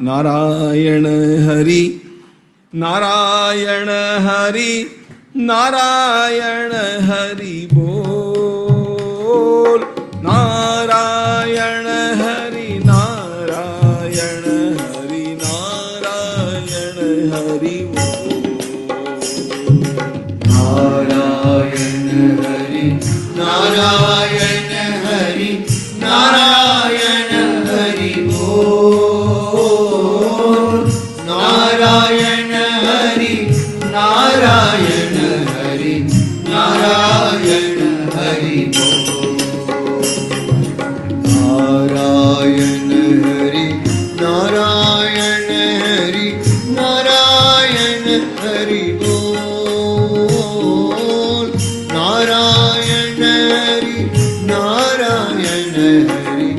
नारायण हरि नारायण हरि नारायण हरि बोल। नारायण हरि नारायण हरि नारायण हरि बोल। नारायण हरि नारायण हरि नारायण हरि बोल। नारायण हरि नारायण हरि नारायण हरि बोल। नारायण हरि नारायण हरि नारायण हरि बोल। नारायण हरि नारायण हरि नारायण हरि बोल। नारायण हरि नारायण हरि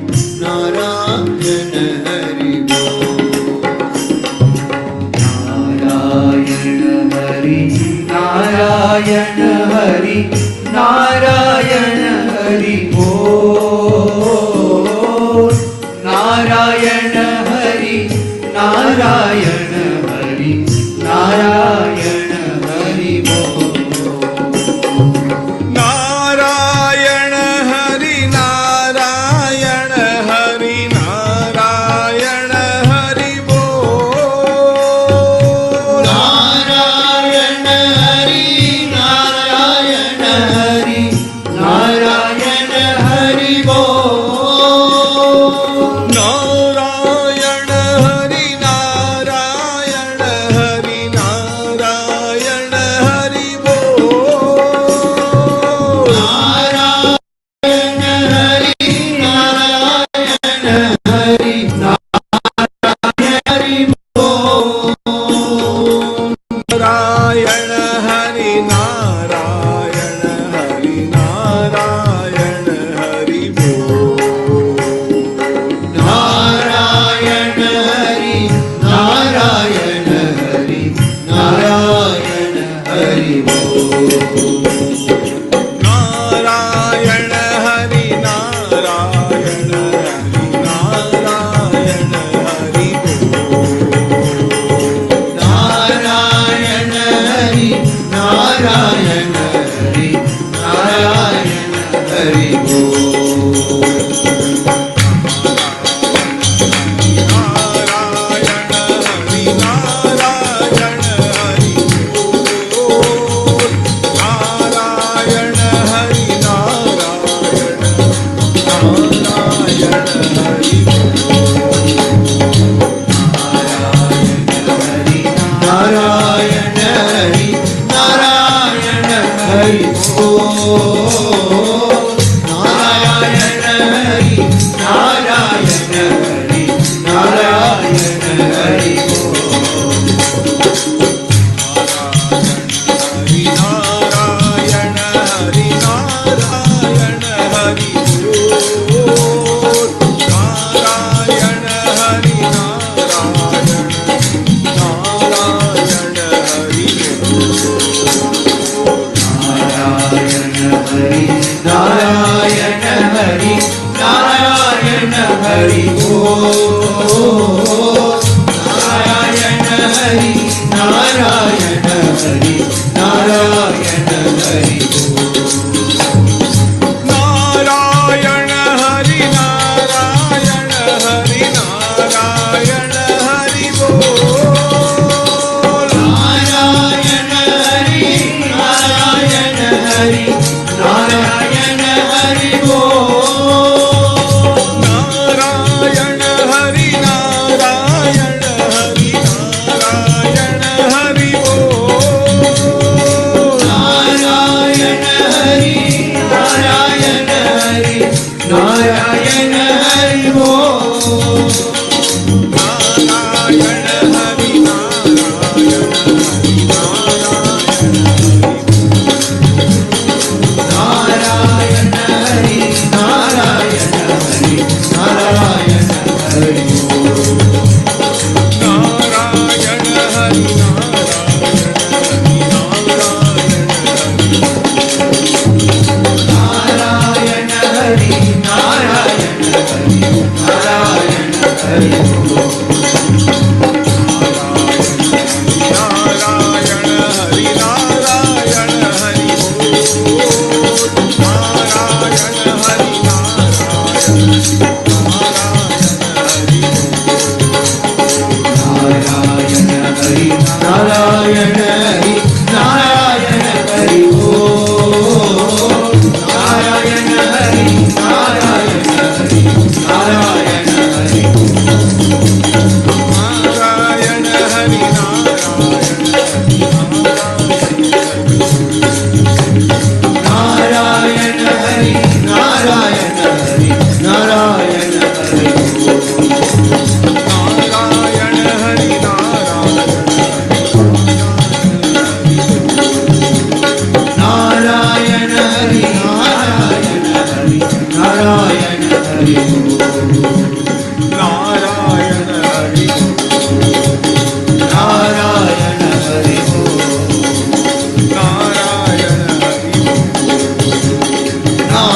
नारायण हरि बोल। नारायण हरि नारायण हरि नारायण हरि बोल। नारायण हरि नारायण हरि नारायण हरि बोल। नारायण हरि नारायण हरि नारायण हरि बोल। नारायण हरि नारायण हरि नारायण हरि बोल। नारायण हरि नारायण हरि नारायण हरि बोल। नारायण हरि नारायण हरि नारायण हरि बोल। नारायण हरि नारायण हरि नारायण हरि बोल। नारायण हरि नारायण हरि नारायण हरि बोल। नारायण हरि नारायण हरि बोल। नारायण हरि नारायण नारायण हरि नारायण हरि नारायण हरि बोल। नारायण हरि नारायण हरि नारायण हरि बोल। हरि नारायण हरि नारायण हरि बोल। नारायण हरि नारायण नारायण हरि बोल। नारायण हरि नारायण हरि नारायण हरि बोल। नारायण हरि नारायण हरि नारायण हरि बोल। नारायण हरि नारायण हरि नारायण हरि बोल। नारायण हरि नारायण हरि नारायण हरि बोल। नारायण हरि नारायण हरि नारायण हरि बोल।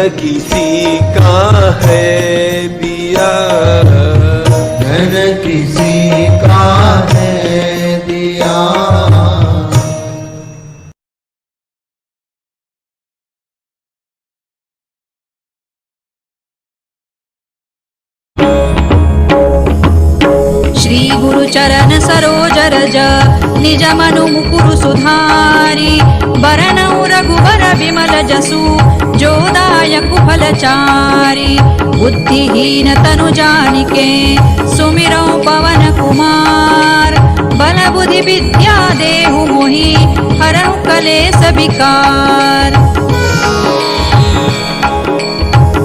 किसी का है दिया, धन किसी का है दिया। श्री गुरु चरण सरोज रज निज मनु मुकुरु सुधारी, बरनउ रघुबर विमल जसु जो दायक फलचारी। बुद्धिहीन तनु जानिके सुमिरौ पवन कुमार, बल बुद्धि विद्या देहु मोहि हरहु कलेस विकार।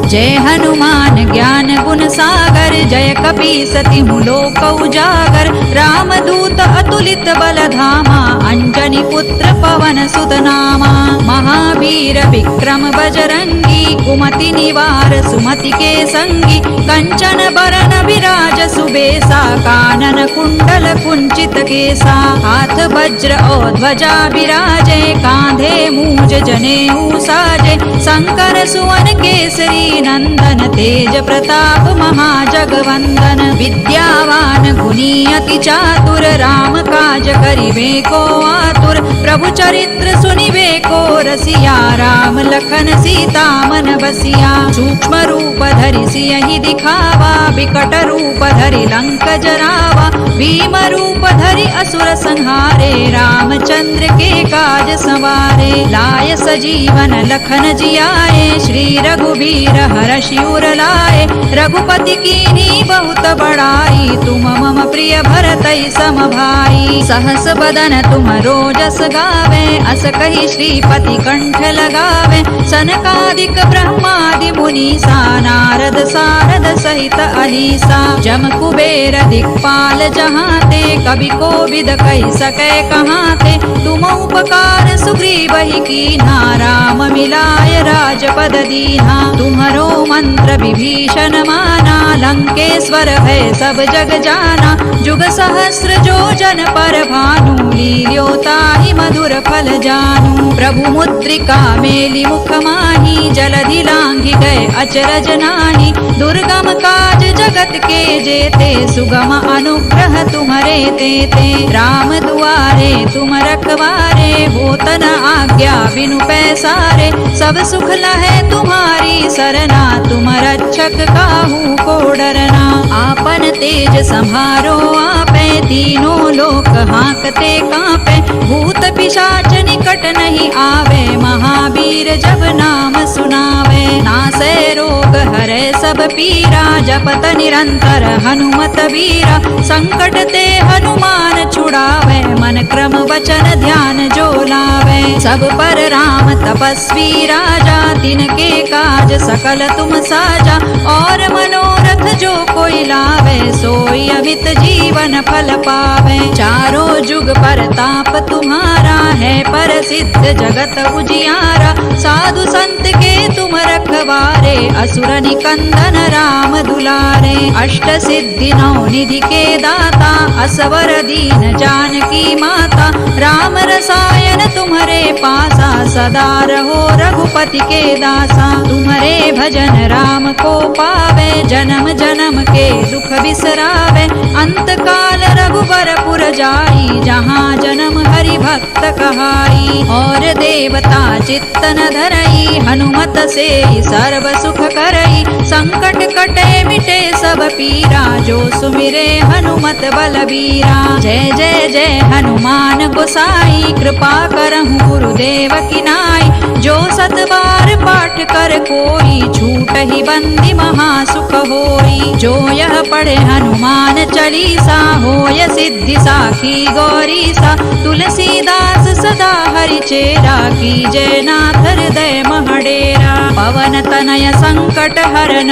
जय हनुमान ज्ञान गुण सागर, जय कपी सति लोक उजागर। रामदूत अतुलित बल धामा, अंजनी पुत्र पवन सुत नामा। महावीर विक्रम बजरंगी, कुमति निवार सुमति के संगी। कंचन बरन विराज सुबेसा, कानन कुंडल कुंचित केसा। हाथ वज्र और ध्वजा विराजे, कांधे मूज जनेऊ साजे। शंकर सुवन केसरी नंदन, तेज प्रताप महाजगवंदन। विद्यावान गुणी अति चातुर, राम काज करिबे को आतुर। प्रभु चरित्र सुनिबे को रसिया, राम लखन सीता मन बसिया। सूक्ष्म रूप धरि सियहि दिखावा, विकट रूप धरि लंक जरावा। भीम रूप धरि असुर संहारे, रामचंद्र के काज संवारे। लाय सजीवन लखन जियाए, श्री रघुवीर हरषि उर लाए। रघुपति कीन्ही बहुत बड़ाई, तुम मम प्रिय भरतई सम भाई। सहस बदन तुम रोजस गावे, अस कहि श्रीपति कंठ लगावे। सनकादिक ब्रह्मादि मुनीसा, नारद सारद सहित अहीसा। जम कुबेर दिक्पाल जहाते, कवि कोविद कहि सकै कहाते। तुम उपकार सुग्रीवहि कीन्हा, राम मिलाय राजपद दीन्हा। तुम्हरो मंत्र विभीषण माना, लंकेश्वर भय सब जग जाना। जुग सहस्र जो जन पर भानु, लील्यो ताहि मधुर फल जानू। प्रभु मुद्रिका मेलि मुख माहि, जलधि लांघि गए अचरज नाही। दुर्गम काज जगत के जेते, सुगम अनुग्रह तुम्हरे तेते। राम दुआरे तुम रखवारे, होत न आज्ञा बिनु पैसारे। सब सुख लहै तुम्हारी सरना, तुम रक्षक काहू को डरना। आपन तेज संहारो आपे, तीनों लोक हांकते कांपे। भूत पिशाच निकट नहीं आवे, महावीर जब नाम सुनावे। नासै रोग हरै सब पीरा, जपत निरंतर हनुमत वीरा। संकट ते हनुमान छुड़ावे, मन क्रम वचन ध्यान जो लावे। सब पर राम तपस्वी राजा, तिनके काज सकल तुम साजा। और मनोरथ जो कोई लावे, सोई अमित जीवन फल पावे। चारों जुग परताप तुम्हारा है, प्रसिद्ध जगत उजियारा। साधु संत के तुम रखवारे, असुर निकंदन राम दुलारे। अष्ट सिद्धि नौ निधि के दाता, असवर दीन जानकी माता। राम रसायन तुम्हारे पासा, सदा रहो रघुपति के दासा। तुम्हारे भजन राम को पावे, जन्म जन्म के दुख बिसरावे। अंत काल रघुबरपुर जाई, जहाँ जन्म हरि भक्त कहाई। और देवता चित्तन धरई, हनुमत से सर्व सुख करई। संकट कटे मिटे सब पीरा, जो सुमिरे हनुमत बलबीरा। जय जय जय हनुमान गोसाई, कृपा करहु गुरुदेव की नाई। जो सत बार पाठ कर कोई, छूट ही बंदी महासुख होई। जो यह पढ़े हनुमान चालीसा, होय सिद्धि साखी गौरीसा। तुलसीदास सदा हरि चेरा, कीजय नाथ हृदय महडेरा। पवन तनय संकट हरन,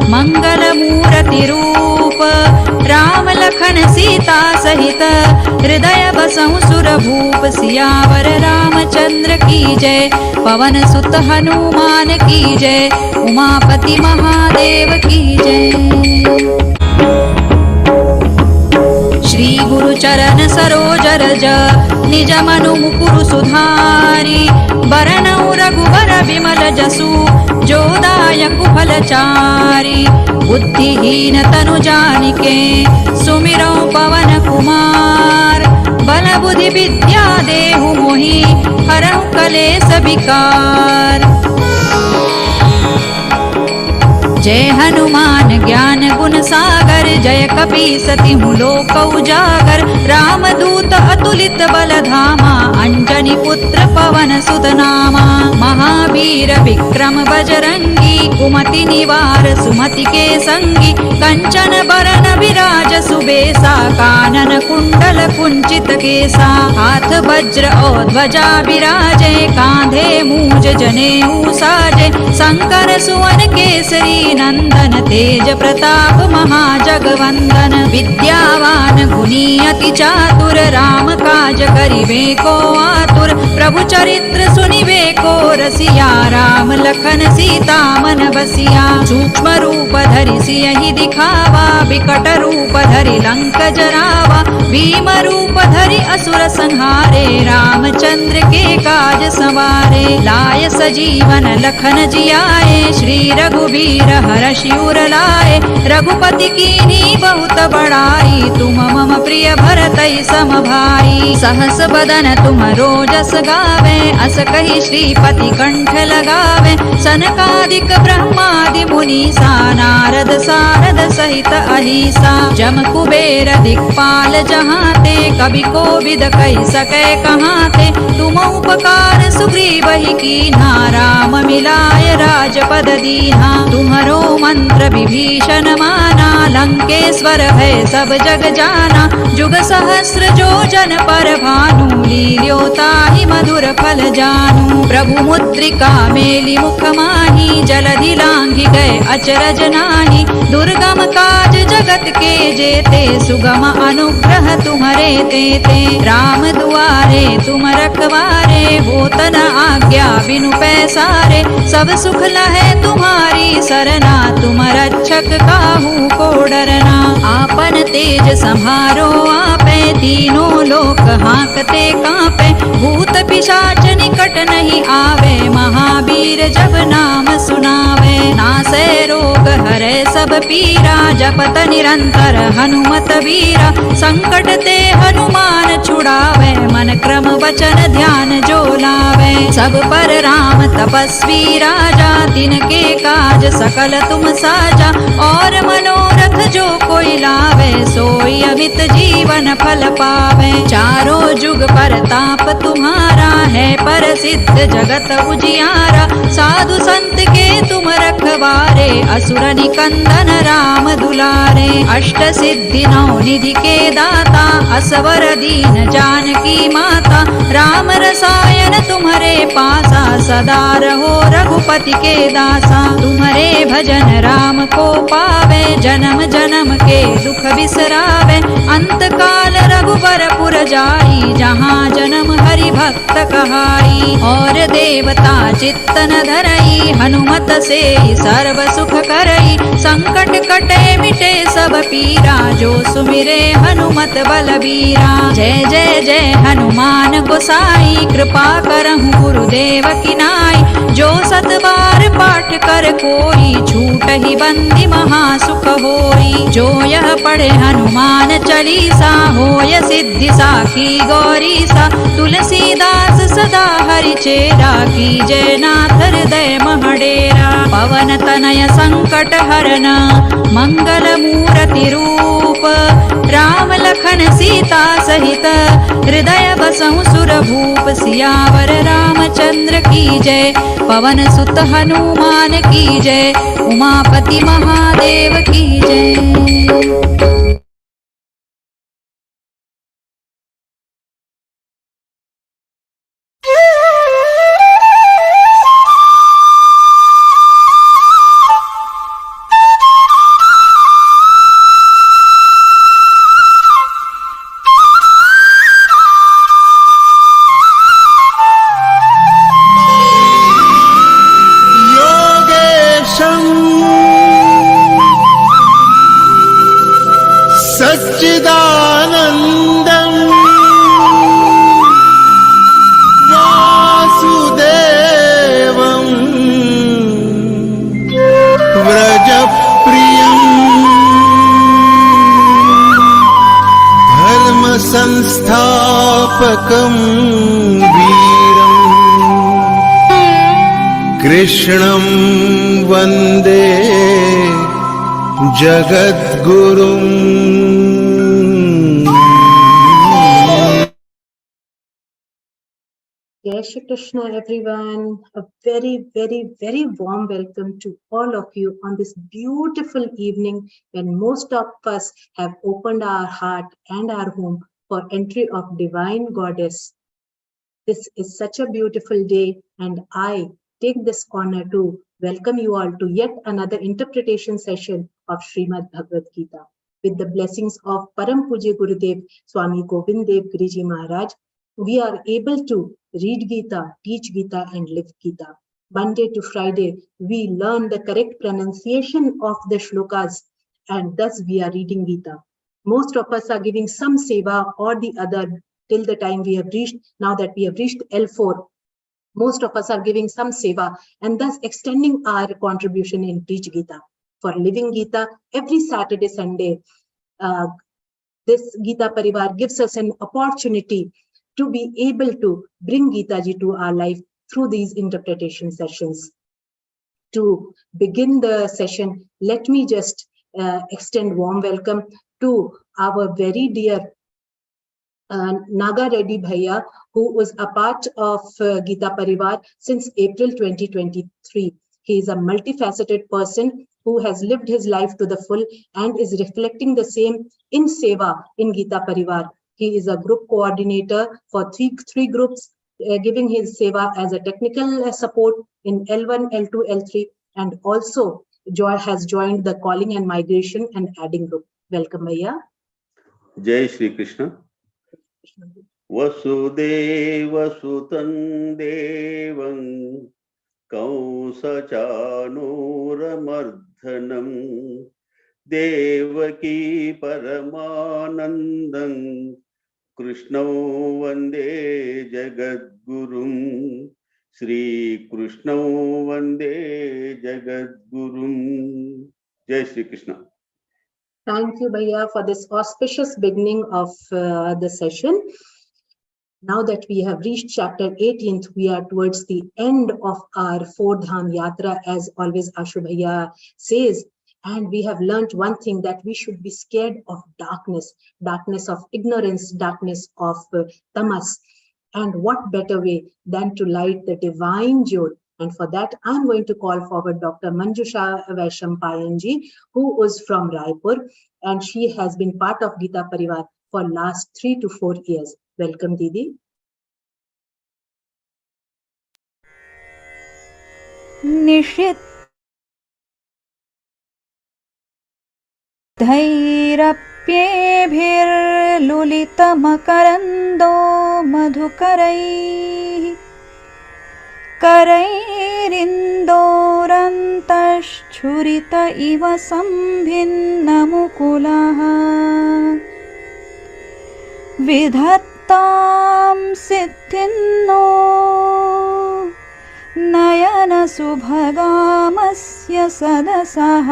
मंगल मूर्ति रूप। राम लखन सीता सहित, हृदय बसहु सुर भूप। सियावर रामचंद्र की जय, पवन सुत हनुमान की जय। उमापति महादेव की जय। श्री गुरु चरण सरोज रज निज मनु मुकुरु सुधारी बरनउ रघुबर विमल जसु जो दायक फलचारी बुद्धिहीन तनु जानिके सुमिरौ पवन कुमार बल बुद्धि विद्या देहु मोहि हरहु कलेस विकार। जय हनुमान ज्ञान गुण सागर जय कपीसति लोक उजागर रामदूत अतुलित बल धामा अंजनी पुत्र पवन सुत नामा महावीर विक्रम बजरंगी कुमति निवार सुमति के संगी कंचन बरन विराज सुबेसा कानन कुंडल कुंचित केसा हाथ वज्र और ध्वजा विराजे कांधे मूज जनेऊ साजे शंकर सुवन केसरी नंदन तेज प्रताप महाजगवंदन विद्यावान गुणी अति चातुर राम काज करिबे को आतुर प्रभु चरित्र सुनिबे को रसिया राम लखन सीता मन बसिया सूक्ष्म रूप धरि सियहि दिखावा विकट रूप धरि लंक जरावा भीम रूप धरि असुर संहारे रामचंद्र के काज सवारे लाय सजीवन लखन जियाए श्री रघुवीर हर्षि उर लाए रघुपति कीन्ही बहुत बड़ाई तुम मम प्रिय भरतहि सम भाई सहस बदन तुम रोजस गावे अस कहि श्रीपति कंठ लगावे सनकादिक ब्रह्मादि मुनीसा नारद सारद सहित अहिसा जम कुबेर दिक्पाल जहाते कवि कोविद कहि सकै कहाते तुम उपकार सुग्रीवहि कीन्हा राम मिलाय राजपद दीन्हा तुम्हरो मंत्र विभीषण माना लंकेश्वर है सब जग जाना जुग सहस्र जो जन पर भानु लील्यो ताहि मधुर फल जानू प्रभु मुद्रिका मेलि मुख माहि जलधि लांघि गए अचरज नाही दुर्गम काज जगत के जेते सुगम अनुग्रह तुम्हरे तेते राम दुआरे तुम रखवारे होत न आज्ञा बिनु पैसारे सब सुख लहै तुम्हारी सरना तुम रक्षक काहू को डरना आपन तेज सम्हारो आपे तीनों लोक हांकते कांपे भूत पिशाच निकट नहीं आवे महावीर जब नाम सुनावे नासै रोग हरै सब पीरा जपत निरंतर हनुमत वीरा संकट ते हनुमान छुड़ावे मन क्रम वचन ध्यान जो लावे सब पर राम तपस्वी राजा तिनके काज सकल तुम साजा और मनोरथ जो कोई लावे सोई अमित जीवन फल पावे चारों जुग परताप तुम्हारा है प्रसिद्ध जगत उजियारा साधु संत के तुम रखवारे असुर निकंदन राम दुलारे अष्ट सिद्धि नौ निधि के दाता असवर दीन जानकी माता राम रसायन तुम्हारे पासा सदा रहो रघुपति के दासा तुम्हारे भजन राम को पावे जन्म जन्म के दुख बिसरावे अंत काल रघुबरपुर जाई जहाँ जन्म हरि भक्त कहाई और देवता चित्तन धरई हनुमत से सर्व सुख करई संकट कटे मिटे सब पीरा जो सुमिरे हनुमत बलबीरा जय जय जय हनुमान गोसाई कृपा करहु गुरुदेव की नाई जो सत बार पाठ कर कोई छूट ही बंदी महासुख होई जो यह पढ़े हनुमान चालीसा होय सिद्धि साखी गौरीसा तुलसीदास सदा हरि चेरा की जय नाथ हृदय महडेरा पवन तनय संकट हरना मंगल मूर्ति रूप राम लखन सीता सहित हृदय बसहु सुर भूप सियावर रामचंद्र की जय पवन सुत हनुमान की जय उमापति महादेव की जय। वीरम् कृष्णं वन्दे जगद्गुरुम्। Jai Shri Krishna, everyone. A very, very, very warm welcome to all of you on this beautiful evening when most of us have opened our heart and our home for entry of Divine Goddess. This is such a beautiful day, and I take this honor to welcome you all to yet another interpretation session of Srīmad-Bhagavadgītā. With the blessings of Param Pujya Gurudev Swami Govind Dev Giriji Maharaj, we are able to read Gita, teach Gita, and live Gita. Monday to Friday, we learn the correct pronunciation of the shlokas, and thus we are reading Gita. Most of us are giving some seva or the other till the time we have reached. Now that we have reached L4, most of us are giving some seva and thus extending our contribution in Teach Gita. For living Gita, every Saturday, Sunday, this Gita Parivar gives us an opportunity to be able to bring Gita Ji to our life through these interpretation sessions. To begin the session, let me just extend warm welcome to our very dear Naga Reddy Bhaiya, who was a part of Gita Parivar since April 2023. He is a multifaceted person who has lived his life to the full and is reflecting the same in Seva in Gita Parivar. He is a group coordinator for three groups, giving his seva as a technical support in L1, L2, L3, and also has joined the calling and migration and adding group. Welcome, Bhaiya. Jai Shri Krishna. Vasudeva Sutan Devam Kausachanuramarthanam Devaki Paramanandam Krishna Vande Jagadgurum. Sri Krishna Vande Jagadgurum. Jai Shri Krishna. Thank you, Bhaiya, for this auspicious beginning of the session. Now that we have reached chapter 18th, we are towards the end of our 4-dham yatra, as always Ashu Bhaiya says. And we have learned one thing, that we should be scared of darkness, darkness of ignorance, darkness of tamas. And what better way than to light the divine jyot? And for that, I'm going to call forward Dr. Manjusha Vaishampayanji, who was from Raipur, and she has been part of Gita Parivar for last 3 to 4 years. Welcome, Didi. निषिद् धैरप्येभिर्लुलितमकरन्दो मधुकरैः करैरिन्दोरन्तश्छुरित इव सम्भिन्नमुकुलः विधत्तां सिद्धिन्नो नयनसुभगामस्य सदसः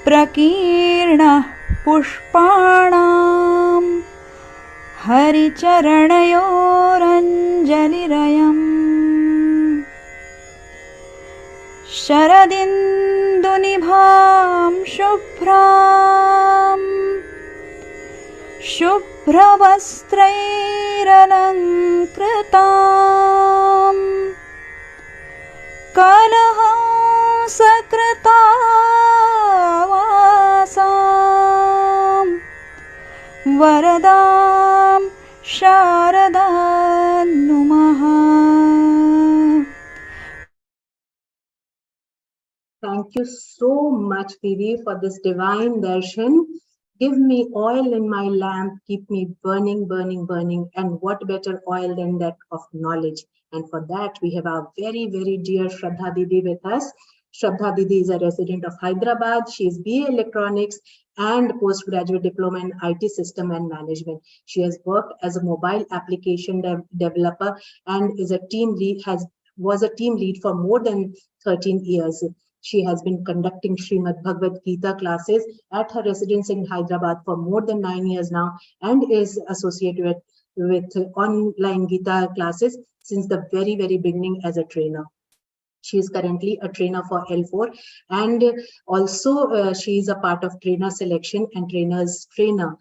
प्रकीर्णः पुष्पाणां हरिचरणयोरञ्जलिरयम् शरदिन्दुनिभां शुभ्रवस्त्रैरलङ्कृतां कलहंसकृतावासां वरदां शारदां नुमः. Thank you so much, Didi, for this divine darshan. Give me oil in my lamp, keep me burning, burning, burning. And what better oil than that of knowledge? And for that, we have our very, very dear Shraddha Didi with us. Shraddha Didi is a resident of Hyderabad. She is BA Electronics and postgraduate diploma in IT System and Management. She has worked as a mobile application developer and is a team lead, was a team lead for more than 13 years. She has been conducting Srīmad-Bhagavadgītā classes at her residence in Hyderabad for more than 9 years now, and is associated with online Gita classes since the very, very beginning as a trainer. She is currently a trainer for L4, and also she is a part of trainer selection and trainers trainer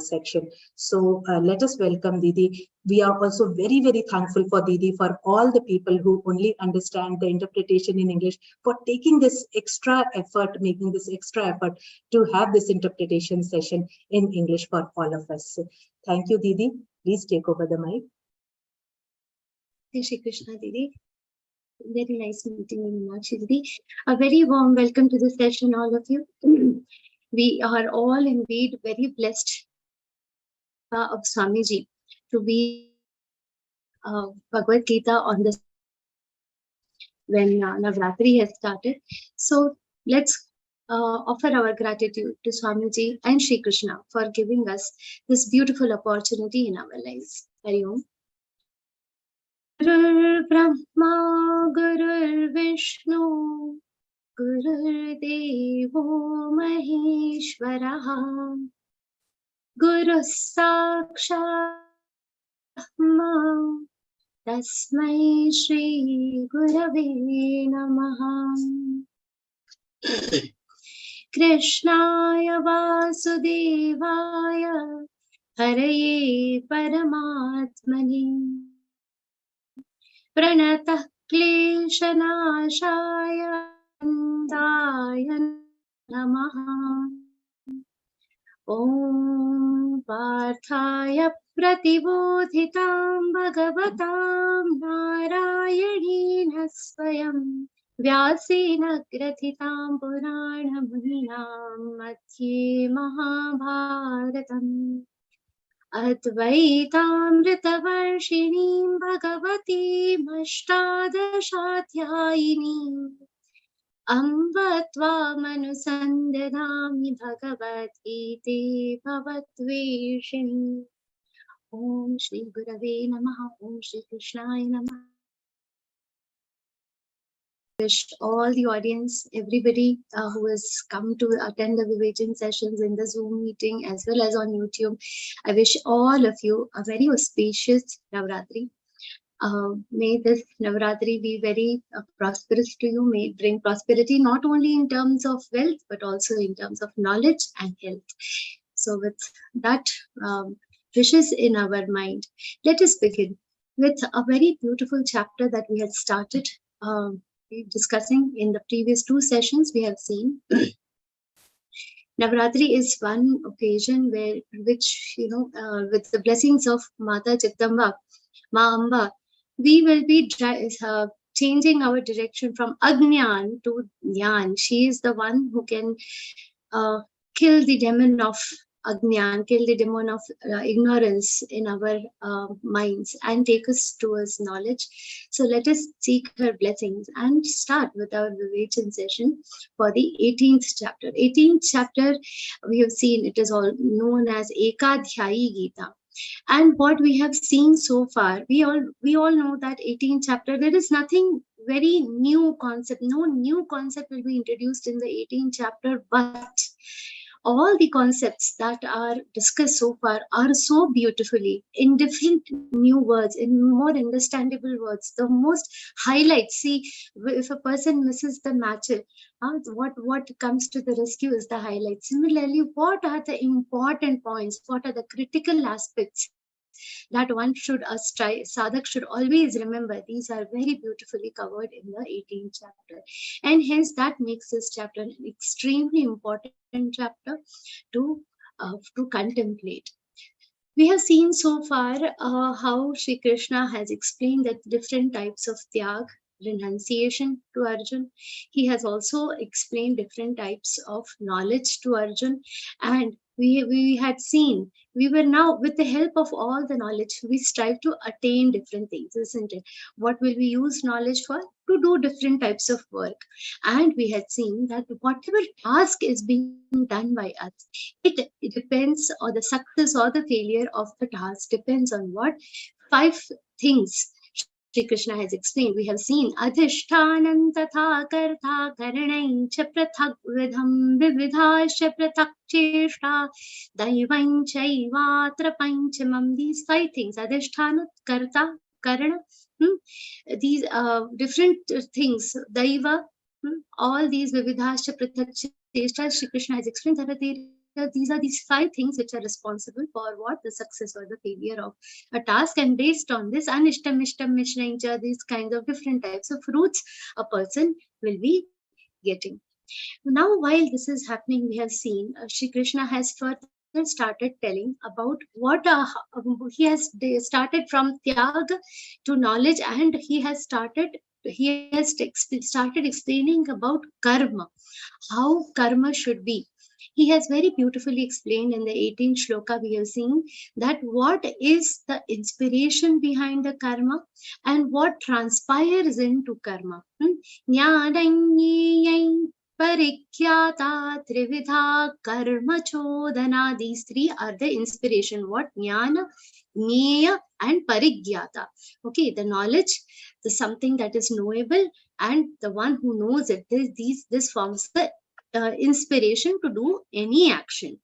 section. So let us welcome Didi. We are also very, very thankful for Didi, for all the people who only understand the interpretation in English, for taking this extra effort, making this extra effort to have this interpretation session in English for all of us. So, thank you, Didi. Please take over the mic. Shri Krishna, Didi. Very nice meeting you, Meenakshi Didi. A very warm welcome to the session, all of you. We are all indeed very blessed of Swamiji to be Bhagavad Gita on this when Navratri has started. So let's offer our gratitude to Swamiji and Shri Krishna for giving us this beautiful opportunity in our lives. Hari Om. Gurur Brahma, Gurur Vishnu, Gurur Devo Maheshwaraha, Guru Sakshat Brahma, Tasmai Shri Gurave Namaha. Krishnaya Vasudevaya, Haraye Paramatmane, Pranatah Kleshanashaya, Nandaya Namaha. Om Parthaya Pratibodhitam Bhagavatam Narayanena Swayam Vyasena Grathitam Purana Muninam Madhye Mahabharatam Advaitaamritavarshiniim Bhagavatim Ashtadashaധ്യായിനീം Amba Tvamanusandadami Bhagavad-gītē Bhavatveshini. Om Shri Gurave Namaha. Om Shri Krishnaya Namaha. Wish all the audience, everybody who has come to attend the Vivechan sessions in the Zoom meeting as well as on YouTube, I wish all of you a very auspicious Navratri. May this Navratri be very prosperous to you. May it bring prosperity not only in terms of wealth but also in terms of knowledge and health. So with that wishes in our mind, let us begin with a very beautiful chapter that we had started discussing in the previous two sessions. We have seen Navratri is one occasion which with the blessings of Mata Jagdamba, Ma Amba, we will be changing our direction from Ajnan to Jnana. She is the one who can kill the demon of Ajnan, kill the demon of ignorance in our minds and take us towards knowledge. So let us seek her blessings and start with our Vivechan session for the 18th chapter. 18th chapter, we have seen it is all known as Ekadhyayi Gita. And what we have seen so far, we all know that 18th chapter, there is nothing very new concept. No new concept will be introduced in the 18th chapter, but all the concepts that are discussed so far are so beautifully in different new words, in more understandable words. The most highlights, see, if a person misses the match, what comes to the rescue is the highlight. Similarly, what are the important points? What are the critical aspects that one should, sadhak should always remember? These are very beautifully covered in the 18th chapter. And hence that makes this chapter an extremely important chapter to contemplate. We have seen so far how Shri Krishna has explained that different types of tyag, renunciation to Arjun. He has also explained different types of knowledge to Arjun, and we had seen, we were now, with the help of all the knowledge, we strive to attain different things, isn't it? What will we use knowledge for? To do different types of work. And we had seen that whatever task is being done by us, it depends on the success or the failure of the task, depends on what? 5 things Shri Krishna has explained, we have seen adhishtanam tatha kartha karanaicha prathak vidham vividhasya prathak cheshta daivam chaivatra panchamam. These 5 things, adhishtana, karta, karana, these different things, daiva, all these vividhasya prathak cheshta, Shri Krishna has explained that these are these 5 things which are responsible for what the success or the failure of a task, and based on this anishtam, ishtam, mishnaincha, these kinds of different types of fruits a person will be getting. Now, while this is happening, we have seen Shri Krishna has further started telling about what he has started from tyaga to knowledge, and he has started explaining about karma, how karma should be. He has very beautifully explained in the 18th shloka. We have seen that what is the inspiration behind the karma and what transpires into karma. Jnananyayai parikhyata trividha karma chodana. These 3 are the inspiration. What? Jnana, Jnaya and Parigyata. Okay, the knowledge, the something that is knowable, and the one who knows it. This forms the inspiration to do any action,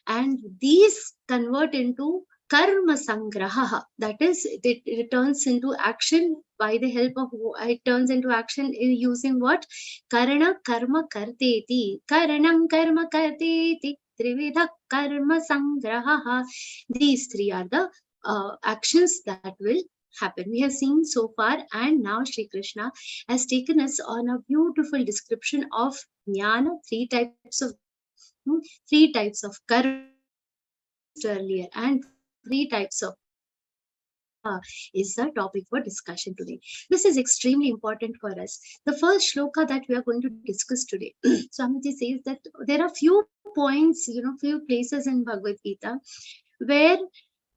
and these convert into karma sangraha. That is, it turns into action by the help of, it turns into action using what? Karana karma karteti, karanam karma karteti, trividha karma sangraha. These 3 are the actions that will happen. We have seen so far, and now Shri Krishna has taken us on a beautiful description of jnana, 3 types of karma earlier, and 3 types of is the topic for discussion today. This is extremely important for us. The first shloka that we are going to discuss today, Swamiji says that there are few points, few places in Bhagavad Gita where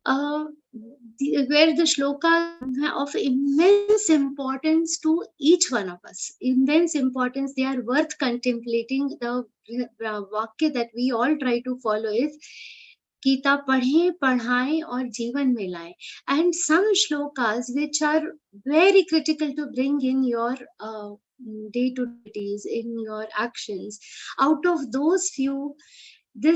the shloka of immense importance to each one of us. Immense importance. They are worth contemplating. The vakya that we all try to follow is Gita padhe, padhaye aur jeevan mein laye. And some shlokas which are very critical to bring in your day-to-day days, in your actions. Out of those few, there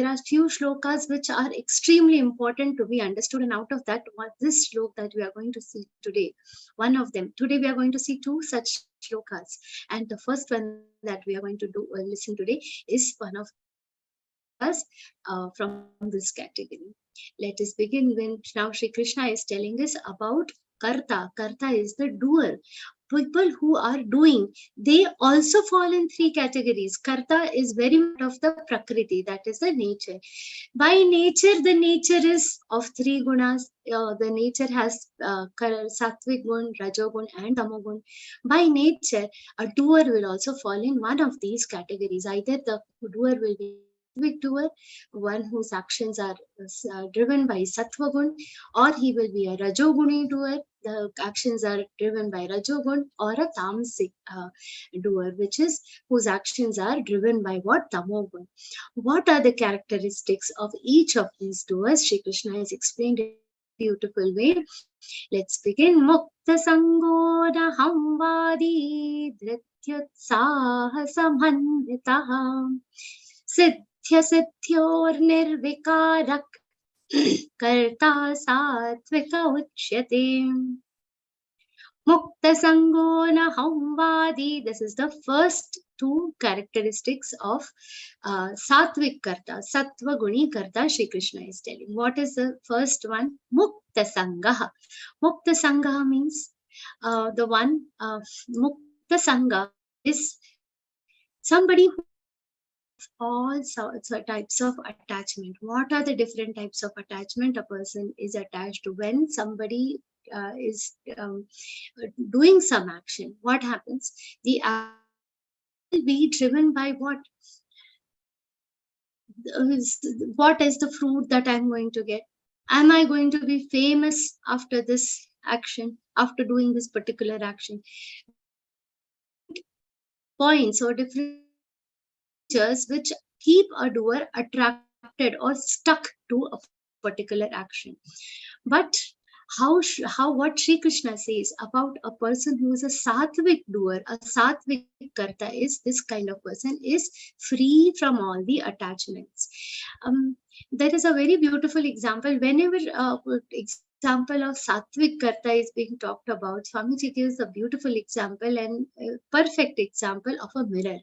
are few shlokas which are extremely important to be understood, and out of that, this shlok that we are going to see today, one of them. Today we are going to see 2 such shlokas, and the first one that we are going to listen today is one of us from this category. Let us begin. When now Shri Krishna is telling us about karta. Karta is the doer. People who are doing, they also fall in 3 categories. Karta is very much of the prakriti, that is the nature. By nature, the nature is of 3 gunas. The nature has sattvic gun, rajogun and tamogun. By nature, a doer will also fall in one of these categories. Either the doer will be doer, one whose actions are driven by sattva gun, or he will be a rajoguni doer. The actions are driven by rajogun, or a tamasic doer, which is whose actions are driven by what? Tamogun. What are the characteristics of each of these doers? Shri Krishna has explained in a beautiful way. Let's begin. Mukta sangoda hamvadi dhrityutsaha samhanvitaha siddhya siddhyor nirvikarak karta satvika uchyate. Mukta sangona hamvadi. This is the first 2 characteristics of satvik karta, sattva guni karta. Shri Krishna is telling. What is the first one? Mukta sangaha. Mukta sangaha means the one. Mukta sangha is somebody who all sorts of types of attachment. What are the different types of attachment a person is attached to? When somebody is doing some action, what happens? The action will be driven by what? What is the fruit that I'm going to get? Am I going to be famous after this action, after doing this particular action? Points or different which keep a doer attracted or stuck to a particular action. But what Sri Krishna says about a person who is a sattvic doer, a sattvic karta, is this kind of person is free from all the attachments. There is a very beautiful example. Whenever example of sattvic karta is being talked about, Swamiji gives a beautiful example and a perfect example of a mirror.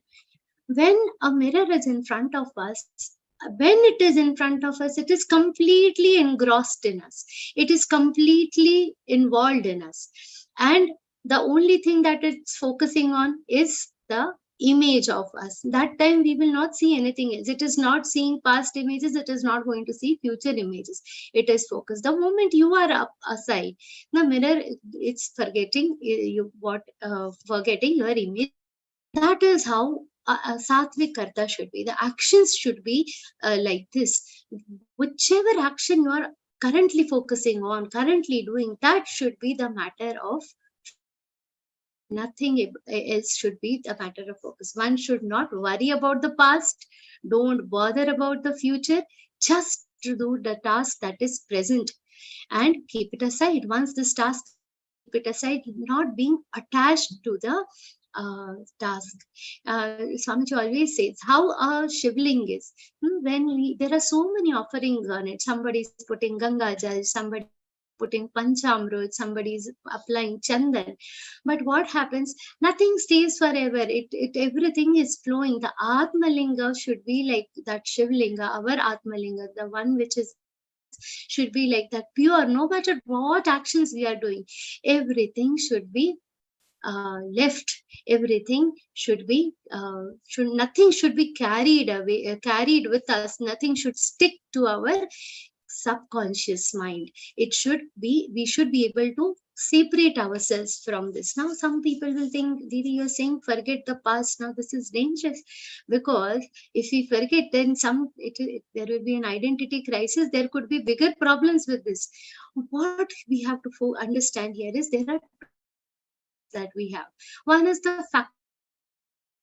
When a mirror is in front of us, it is completely engrossed in us. It is completely involved in us. And the only thing that it's focusing on is the image of us. That time we will not see anything else. It is not seeing past images. It is not going to see future images. It is focused. The moment you are up aside, the mirror, it's forgetting forgetting your image. That is how a sattvic karta should be. The actions should be like this. Whichever action you are currently focusing on, currently doing, that should be the matter of, nothing else should be the matter of focus. One should not worry about the past. Don't bother about the future. Just to do the task that is present and keep it aside. Once this task, keep it aside, not being attached to the task. Swamiji always says how a shivling is. When there are so many offerings on it, somebody is putting Ganga Jal, somebody putting Panchamrut, somebody is applying Chandan. But what happens? Nothing stays forever. Everything is flowing. The Atmalinga should be like that Shivlinga, our Atmalinga, the one which is should be like that pure. No matter what actions we are doing, everything should be left. Everything should be nothing should be carried away, carried with us. Nothing should stick to our subconscious mind. We should be able to separate ourselves from this. Now some people will think, Didi, you're saying forget the past. Now this is dangerous, because if we forget, then there will be an identity crisis. There could be bigger problems with this. What we have to understand here is there are that we have. One is the fact,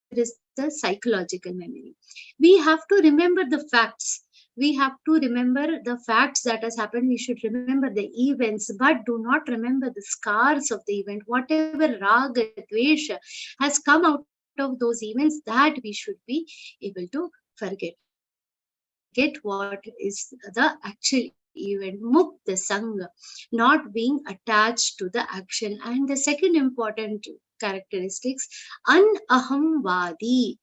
there is the psychological memory. We have to remember the facts. We have to remember the facts that has happened. We should remember the events, but do not remember the scars of the event. Whatever raga, dvesha has come out of those events, that we should be able to forget. Get what is the actual event, mukta sangha, not being attached to the action. And the second important characteristics, anahamvadi,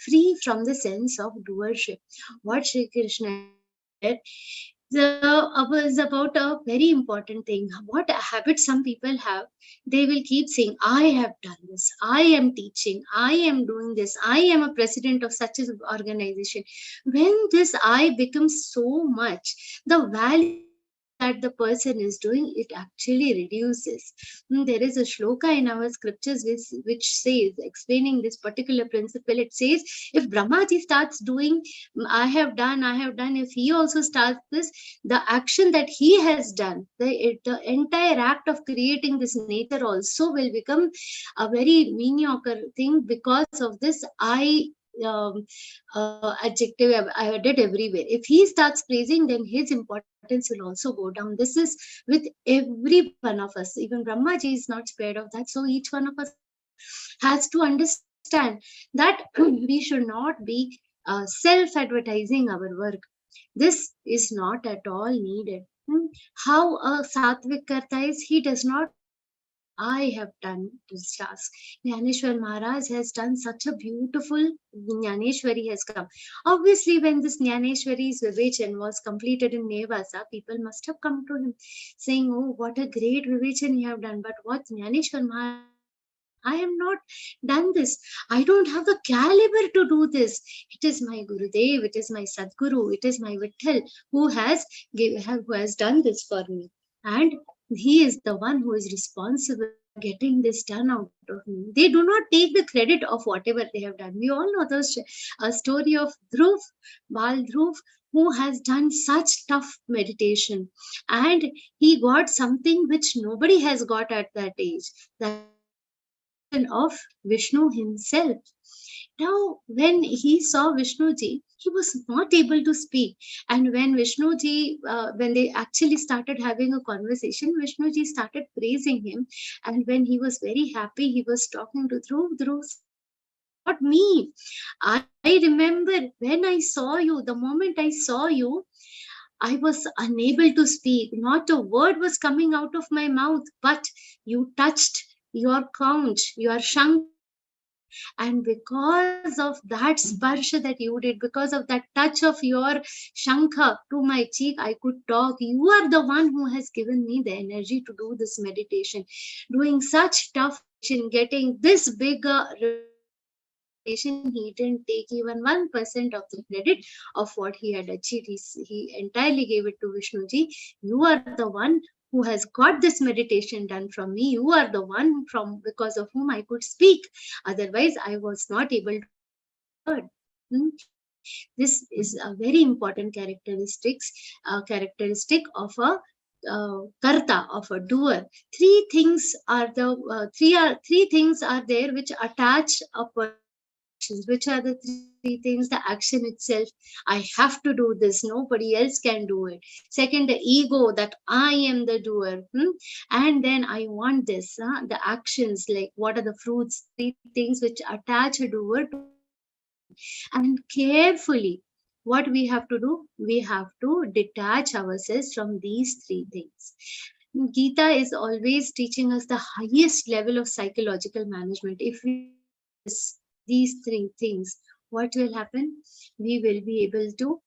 free from the sense of doership. What Sri Krishna said was about a very important thing. What habit some people have, they will keep saying, I have done this, I am teaching, I am doing this, I am a president of such an organization. When this I becomes so much, the value that the person is doing, it actually reduces. There is a shloka in our scriptures which says, explaining this particular principle, it says, if Brahmaji starts doing, I have done, if he also starts this, the action that he has done, the entire act of creating this nature also will become a very mediocre thing, because of this I adjective I added everywhere. If he starts praising, then his importance will also go down. This is with every one of us. Even Brahmaji is not spared of that. So each one of us has to understand that we should not be self-advertising our work. This is not at all needed. How a sattvic karta is, he does not, I have done this task. Jnaneshwar Maharaj has done such a beautiful Jnaneshwari has come. Obviously, when this Jnaneshwari's Vivechan was completed in Nevasa, people must have come to him saying, oh, what a great Vivechan you have done. But what Jnaneshwar Maharaj, I have not done this. I don't have the caliber to do this. It is my Gurudev, it is my Sadguru, it is my Vitthal who has done this for me. And he is the one who is responsible for getting this done out of me. They do not take the credit of whatever they have done. We all know a story of Dhruv, Bal Dhruv, who has done such tough meditation. And he got something which nobody has got at that age. That of Vishnu himself. Now, when he saw Vishnuji, he was not able to speak. And when Vishnuji, when they actually started having a conversation, Vishnuji started praising him. And when he was very happy, he was talking to Dhruv, not me. I remember when I saw you, the moment I saw you, I was unable to speak. Not a word was coming out of my mouth, but you touched your conch, your shank. And because of that sparsha that you did, because of that touch of your shankha to my cheek, I could talk. You are the one who has given me the energy to do this meditation. Doing such tough, getting this big he didn't take even 1% of the credit of what he had achieved. He entirely gave it to Vishnuji. You are the one who has got this meditation done from me. You are the one because of whom I could speak. Otherwise, I was not able to heard. This is a very important characteristic of a karta, of a doer. Three things are there which attach a person. Which are the three things? The action itself, I have to do this, nobody else can do it. Second, the ego, that I am the doer, and then I want this, the actions, like what are the fruits, three things which attach a doer to. And carefully, what we have to do, we have to detach ourselves from these three things. Gita is always teaching us the highest level of psychological management. If we these three things, what will happen? We will be able to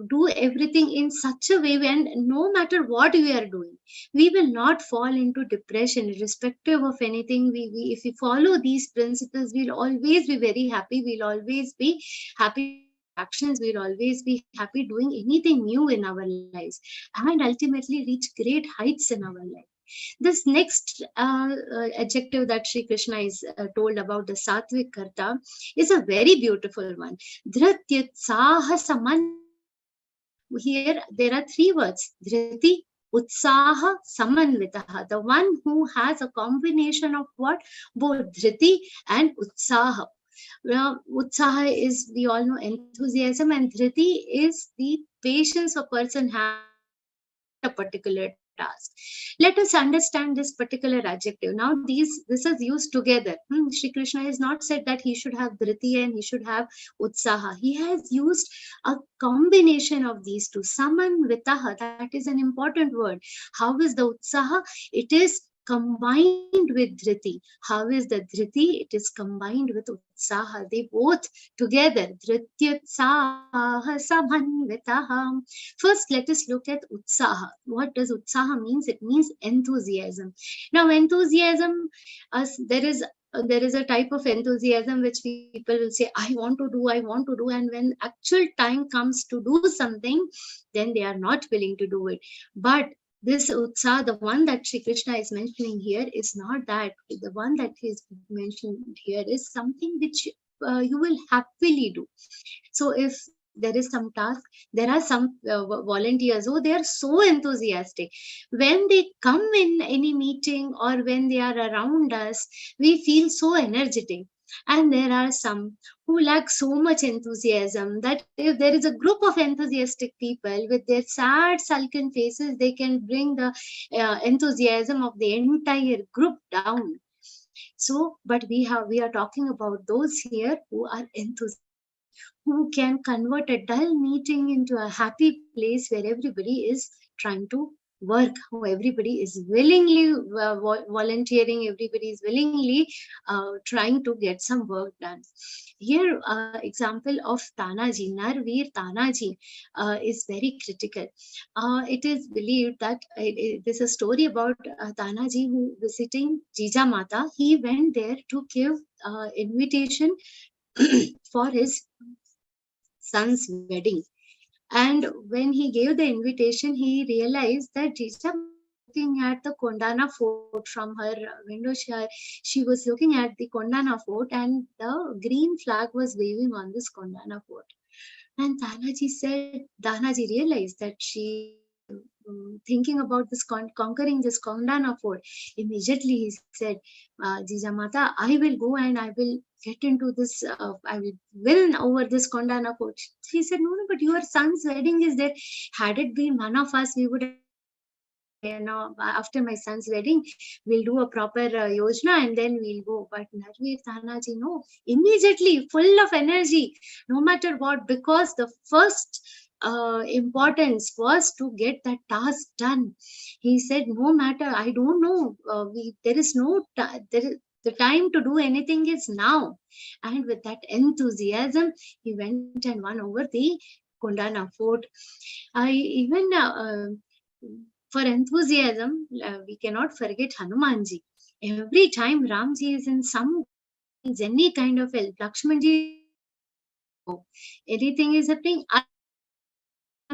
do everything in such a way, and no matter what we are doing, we will not fall into depression irrespective of anything. If we follow these principles, we'll always be very happy. We'll always be happy actions. We'll always be happy doing anything new in our lives, and ultimately reach great heights in our life. This next adjective that Sri Krishna is told about, the Sattvic Karta, is a very beautiful one. Dhrityutsaha saman. Here there are three words. Dhriti, Utsaha, Samanvitaha. The one who has a combination of what? Both Dhriti and Utsaha. Utsaha is, we all know, enthusiasm, and Dhriti is the patience a person has a particular task. Let us understand this particular adjective. Now, this is used together. Shri Krishna has not said that he should have Dhriti and he should have Utsaha. He has used a combination of these two. Samanvitaha, that is an important word. How is the Utsaha? It is combined with Dhriti. How is the Dhriti? It is combined with Utsaha. They both together. Dhrityutsaha samanvitaha. First, let us look at Utsaha. What does Utsaha means? It means enthusiasm. Now, enthusiasm, there is a type of enthusiasm which people will say, I want to do, and when actual time comes to do something, then they are not willing to do it. But this Utsaha, the one that Sri Krishna is mentioning here, is not that. The one that is mentioned here is something which you will happily do. So if there is some task, there are some volunteers who they are so enthusiastic. When they come in any meeting or when they are around us, we feel so energetic. And there are some who lack so much enthusiasm that if there is a group of enthusiastic people with their sad, sulken faces, they can bring the enthusiasm of the entire group down. So, but we are talking about those here who are enthusiastic, who can convert a dull meeting into a happy place where everybody is trying to work, who everybody is willingly volunteering, everybody is willingly trying to get some work done. Here, example of Tanaji, Narveer Tanaji is very critical. It is believed that there's a story about Tanaji who visiting Jijamata. He went there to give invitation for his son's wedding. And when he gave the invitation, he realized that Jija looking at the Kondana fort from her window. She was looking at the Kondana fort, and the green flag was waving on this Kondana fort. And Tanaji realized that she thinking about this conquering this Kondana fort, immediately he said, Jijamata, I will go and I will get into this, I will win over this Kondana fort. She said, no, but your son's wedding is there. Had it been one of us, we would, after my son's wedding, we'll do a proper yojana and then we'll go. But Narveer Tanaji, no, immediately full of energy, no matter what, because the first importance was to get that task done. He said, no matter, I don't know, there is no the time to do anything is now. And with that enthusiasm, he went and won over the Kondana fort. For enthusiasm, we cannot forget Hanumanji. Every time Ramji is in any kind of help, Lakshmanji, anything is happening,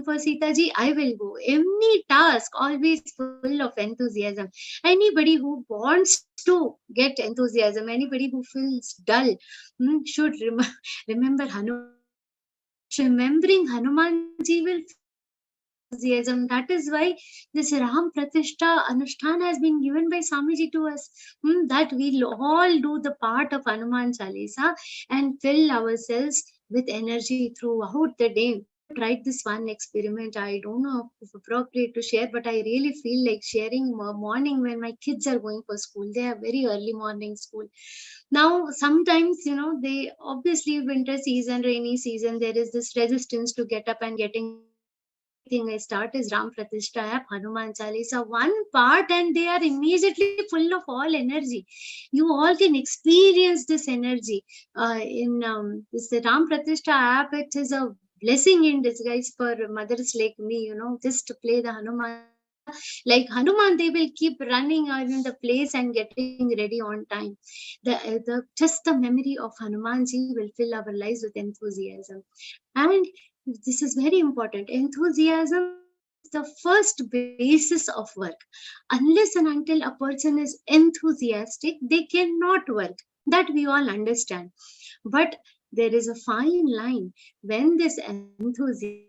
for Sitaji, I will go. Any task, always full of enthusiasm. Anybody who wants to get enthusiasm, anybody who feels dull, should remember Hanuman. Remembering Hanumanji will enthusiasm. That is why this Ram Pratishtha Anushthan has been given by Swamiji to us. That we'll all do the part of Hanuman Chalisa and fill ourselves with energy throughout the day. Tried this one experiment. I don't know if it's appropriate to share, but I really feel like sharing morning when my kids are going for school. They have very early morning school. Now, sometimes, they obviously winter season, rainy season, there is this resistance to get up and getting. Thing I start is Ram Pratishtha app, Hanuman Chalisa, one part, and they are immediately full of all energy. You all can experience this energy in this Ram Pratishtha app. It is a blessing in disguise for mothers like me, just to play the Hanuman. Like Hanuman, they will keep running in the place and getting ready on time. Just the memory of Hanumanji will fill our lives with enthusiasm. And this is very important. Enthusiasm is the first basis of work. Unless and until a person is enthusiastic, they cannot work. That we all understand. But there is a fine line. When this enthusiasm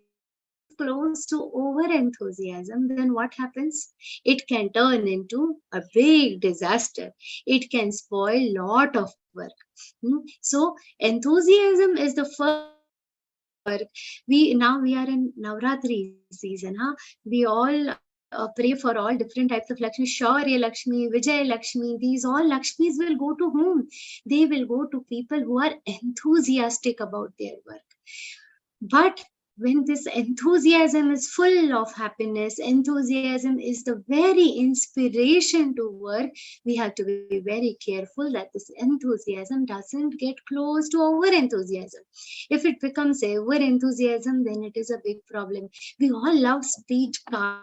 is close to over enthusiasm, then what happens? It can turn into a big disaster. It can spoil a lot of work. So enthusiasm is the first work. We are in Navratri season. We all pray for all different types of Lakshmi. Shaurya Lakshmi, Vijay Lakshmi, these all Lakshmis will go to whom? They will go to people who are enthusiastic about their work. But when this enthusiasm is full of happiness, enthusiasm is the very inspiration to work, we have to be very careful that this enthusiasm doesn't get close to over enthusiasm. If it becomes over enthusiasm, then it is a big problem. We all love speed cars.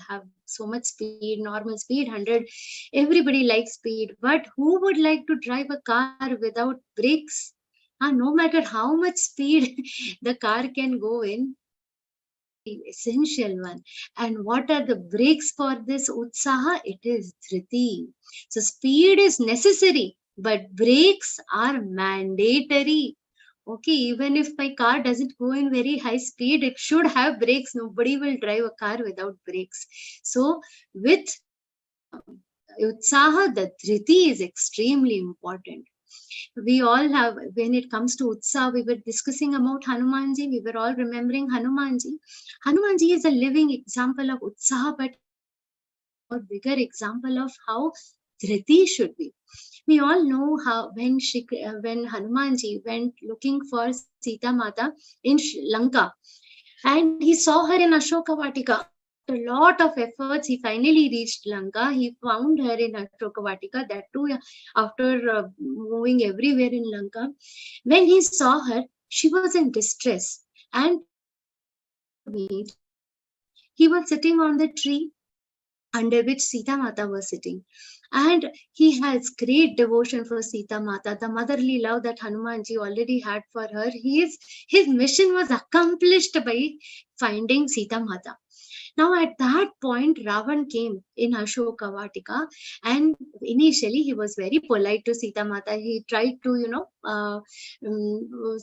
Have so much speed, normal speed, 100. Everybody likes speed. But who would like to drive a car without brakes? No matter how much speed the car can go in, the essential one. And what are the brakes for this utsaha? It is dhriti. So speed is necessary, but brakes are mandatory. Okay, even if my car doesn't go in very high speed, it should have brakes. Nobody will drive a car without brakes. So with utsaha, the dhriti is extremely important. We all have, when it comes to Utsaha, we were discussing about Hanumanji, we were all remembering Hanumanji. Hanumanji is a living example of Utsaha, but a bigger example of how Dhriti should be. We all know how when Hanumanji went looking for Sita Mata in Lanka, and he saw her in Ashoka Vatika. A lot of efforts, he finally reached Lanka. He found her in Ashoka Vatika, that too after moving everywhere in Lanka. When he saw her, she was in distress, and he was sitting on the tree under which Sita Mata was sitting. And he has great devotion for Sita Mata, the motherly love that Hanumanji already had for her. His mission was accomplished by finding Sita Mata. Now at that point, Ravan came in Ashoka Vatika, and initially he was very polite to Sita Mata. He tried to,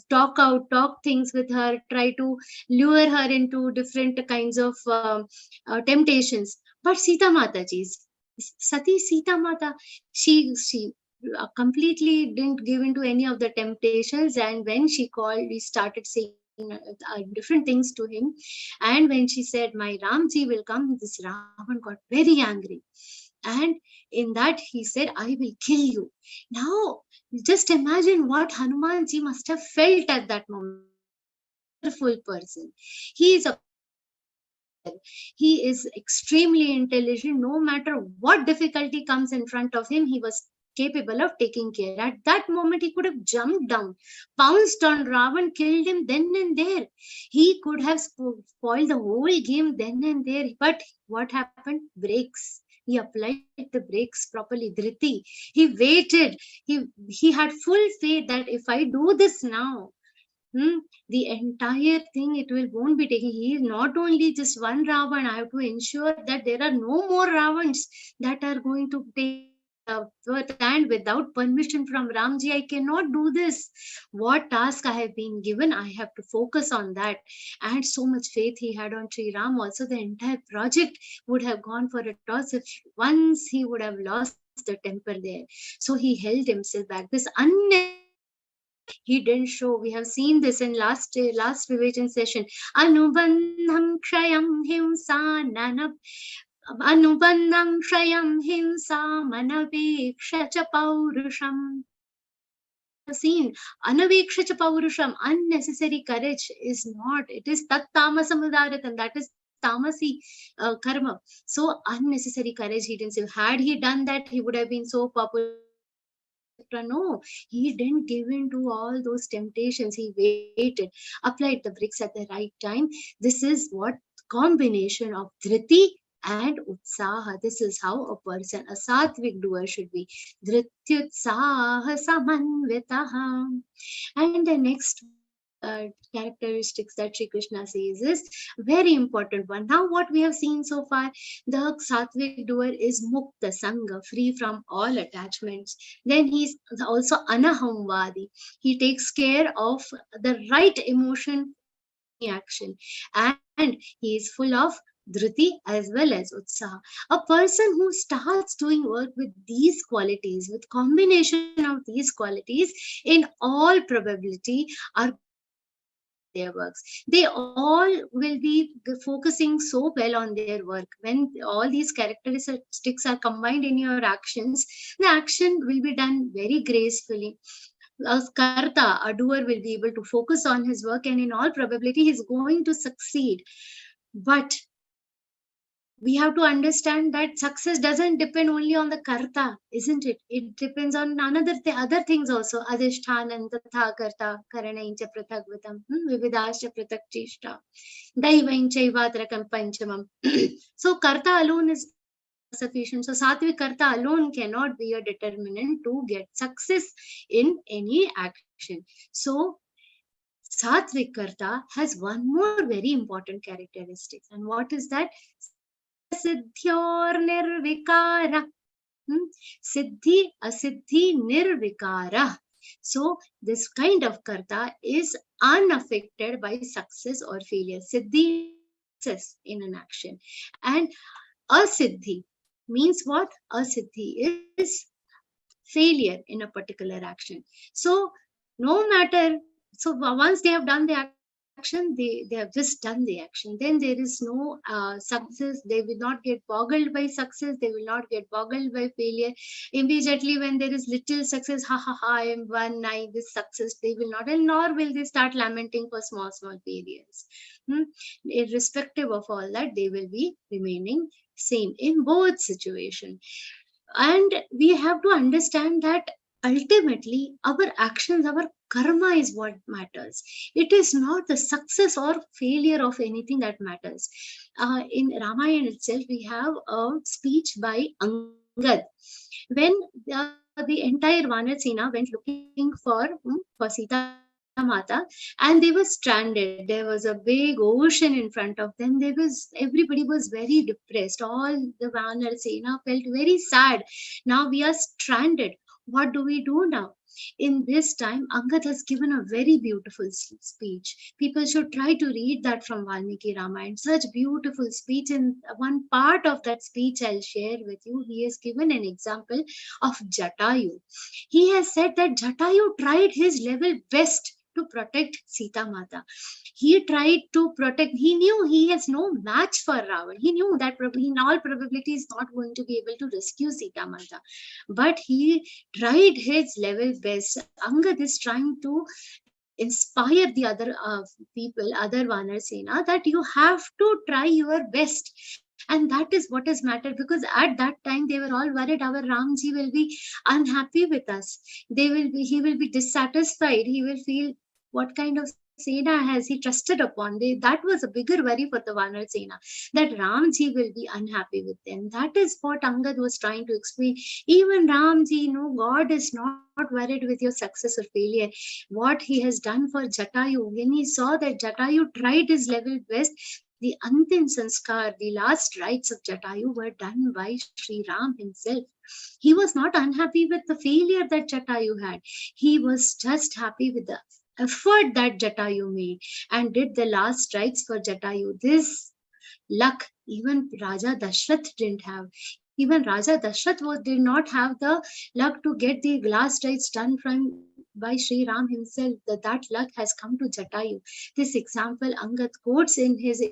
talk things with her, try to lure her into different kinds of temptations. But Sita Mataji's Sati Sita Mata, she completely didn't give into any of the temptations, and when she called, we started saying different things to him. And when she said, my Ramji will come, this Ravan got very angry, and in that he said, I will kill you. Now just imagine what Hanumanji must have felt at that moment. Wonderful person, he is extremely intelligent. No matter what difficulty comes in front of him, he was capable of taking care. At that moment, he could have jumped down, pounced on Ravan, killed him then and there. He could have spoiled the whole game then and there. But what happened? Brakes. He applied the brakes properly. Dhriti. He waited. He had full faith that if I do this now, the entire thing, it won't be taken. He is not only just one Ravan. I have to ensure that there are no more Ravans that are going to take birth, and without permission from Ramji, I cannot do this. What task I have been given, I have to focus on that. And so much faith he had on Sri Ram. Also, the entire project would have gone for a toss if once he would have lost the temper there. So he held himself back. This he didn't show. We have seen this in last revision session. Anubandham kshayam himsa nanab. Anubandham kshayam himsa manaveksha cha paurusham. Seen anaveksha cha paurusham. Unnecessary courage is not. It is tat tamasamudaratam. That is tamasi karma. So unnecessary courage he didn't say. Had he done that, he would have been so popular. No, he didn't give in to all those temptations. He waited, applied the bricks at the right time. This is what combination of Dhriti and Utsaha. This is how a person, a Sattvic doer should be. Dhrityutsaha samanvitaha. And the next characteristics that Sri Krishna says is very important one. Now what we have seen so far, the Sattvic doer is Mukta Sangha, free from all attachments. Then he's also Anahamvadi. He takes care of the right emotion action, and he is full of Dhriti as well as Utsaha. A person who starts doing work with these qualities, with combination of these qualities, in all probability are their works. They all will be focusing so well on their work. When all these characteristics are combined in your actions, the action will be done very gracefully. A karta, a doer, will be able to focus on his work, and in all probability he is going to succeed. But we have to understand that success doesn't depend only on the karta, isn't it? It depends on other things also. Adhishthanam tatha karta karanaincha prathagvatam vividascha pratakchishta daivaincha ivatrakam panchamam. So karta alone is sufficient. So Sattvic karta alone cannot be a determinant to get success in any action. So Sattvic karta has one more very important characteristic. And what is that? Siddhyor nirvikara. Siddhi, asiddhi, nirvikara. So this kind of karta is unaffected by success or failure. Siddhi, success in an action. And asiddhi means what? Asiddhi is failure in a particular action. So no matter, so once they have done the action, they have just done the action. Then there is no success. They will not get boggled by success. They will not get boggled by failure. Immediately when there is little success, ha ha ha, I am one, this success, they will not, and nor will they start lamenting for small failures. Irrespective of all that, they will be remaining same in both situations. And we have to understand that ultimately our actions, our karma is what matters. It is not the success or failure of anything that matters. In Ramayana itself, we have a speech by Angad. When the entire Vanar Sena went looking for Sita Mata, and they were stranded. There was a big ocean in front of them. Everybody was very depressed. All the Vanar Sena felt very sad. Now we are stranded. What do we do now? In this time, Angad has given a very beautiful speech. People should try to read that from Valmiki Ramayana. Such beautiful speech. And one part of that speech I'll share with you. He has given an example of Jatayu. He has said that Jatayu tried his level best to protect Sita Mata. He tried to protect, he knew he has no match for Ravan. He knew that in all probability is not going to be able to rescue Sita Mata. But he tried his level best. Angad is trying to inspire the other people, other Vanar Sena, that you have to try your best. And that is what has mattered, because at that time they were all worried our Ramji will be unhappy with us. He will be dissatisfied. He will feel what kind of Sena has he trusted upon. That was a bigger worry for the Vanar Sena, that Ramji will be unhappy with them. That is what Angad was trying to explain. Even Ramji, God is not worried with your success or failure. What he has done for Jatayu, when he saw that Jatayu tried his level best, the Antim Sanskar, the last rites of Jatayu were done by Sri Ram himself. He was not unhappy with the failure that Jatayu had. He was just happy with the effort that Jatayu made and did the last rites for Jatayu. This luck even Raja Dashrath didn't have. Even Raja Dashrath did not have the luck to get the last rites done by Sri Ram himself. That luck has come to Jatayu. This example Angad quotes in his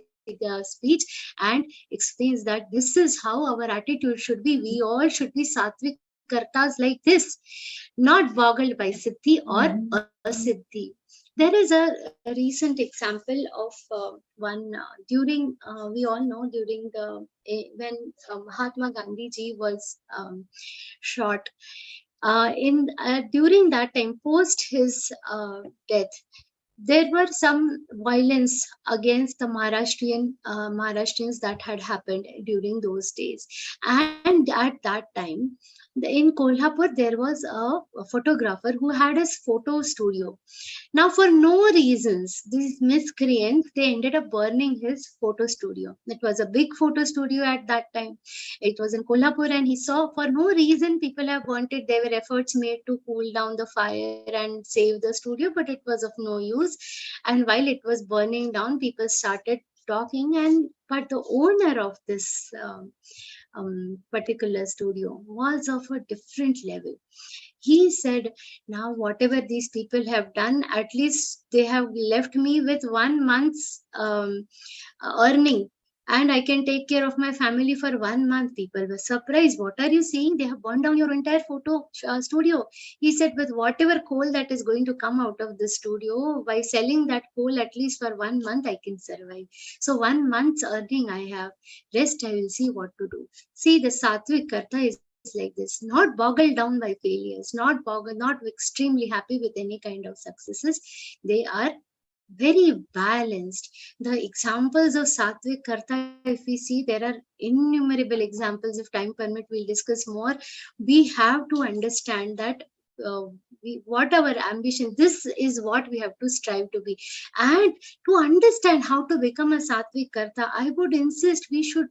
speech and explains that this is how our attitude should be. We all should be Sattvic Kartas like this, not boggled by Siddhi or Asiddhi. There is a recent example of one during, we all know during when Mahatma Gandhi ji was shot. During that time, post his death, there were some violence against the Maharashtrians that had happened during those days. And at that time, in Kolhapur, there was a photographer who had his photo studio. Now, for no reasons, these miscreants, they ended up burning his photo studio. It was a big photo studio at that time. It was in Kolhapur, and he saw for no reason people have wanted, there were efforts made to cool down the fire and save the studio, but it was of no use. And while it was burning down, people started talking, but the owner of this particular studio was of a different level. He said, now whatever these people have done, at least they have left me with 1 month's earning, and I can take care of my family for 1 month. People were surprised. What are you saying? They have burned down your entire photo studio. He said, with whatever coal that is going to come out of the studio, by selling that coal at least for 1 month, I can survive. So 1 month's earning I have. Rest I will see what to do. See, the Sattvic Karta is like this, not boggled down by failures, not extremely happy with any kind of successes. They are very balanced. The examples of Sattvic Karta, if we see, there are innumerable examples. If time permit, we'll discuss more. We have to understand that what our ambition, this is what we have to strive to be. And to understand how to become a Sattvic Karta, I would insist we should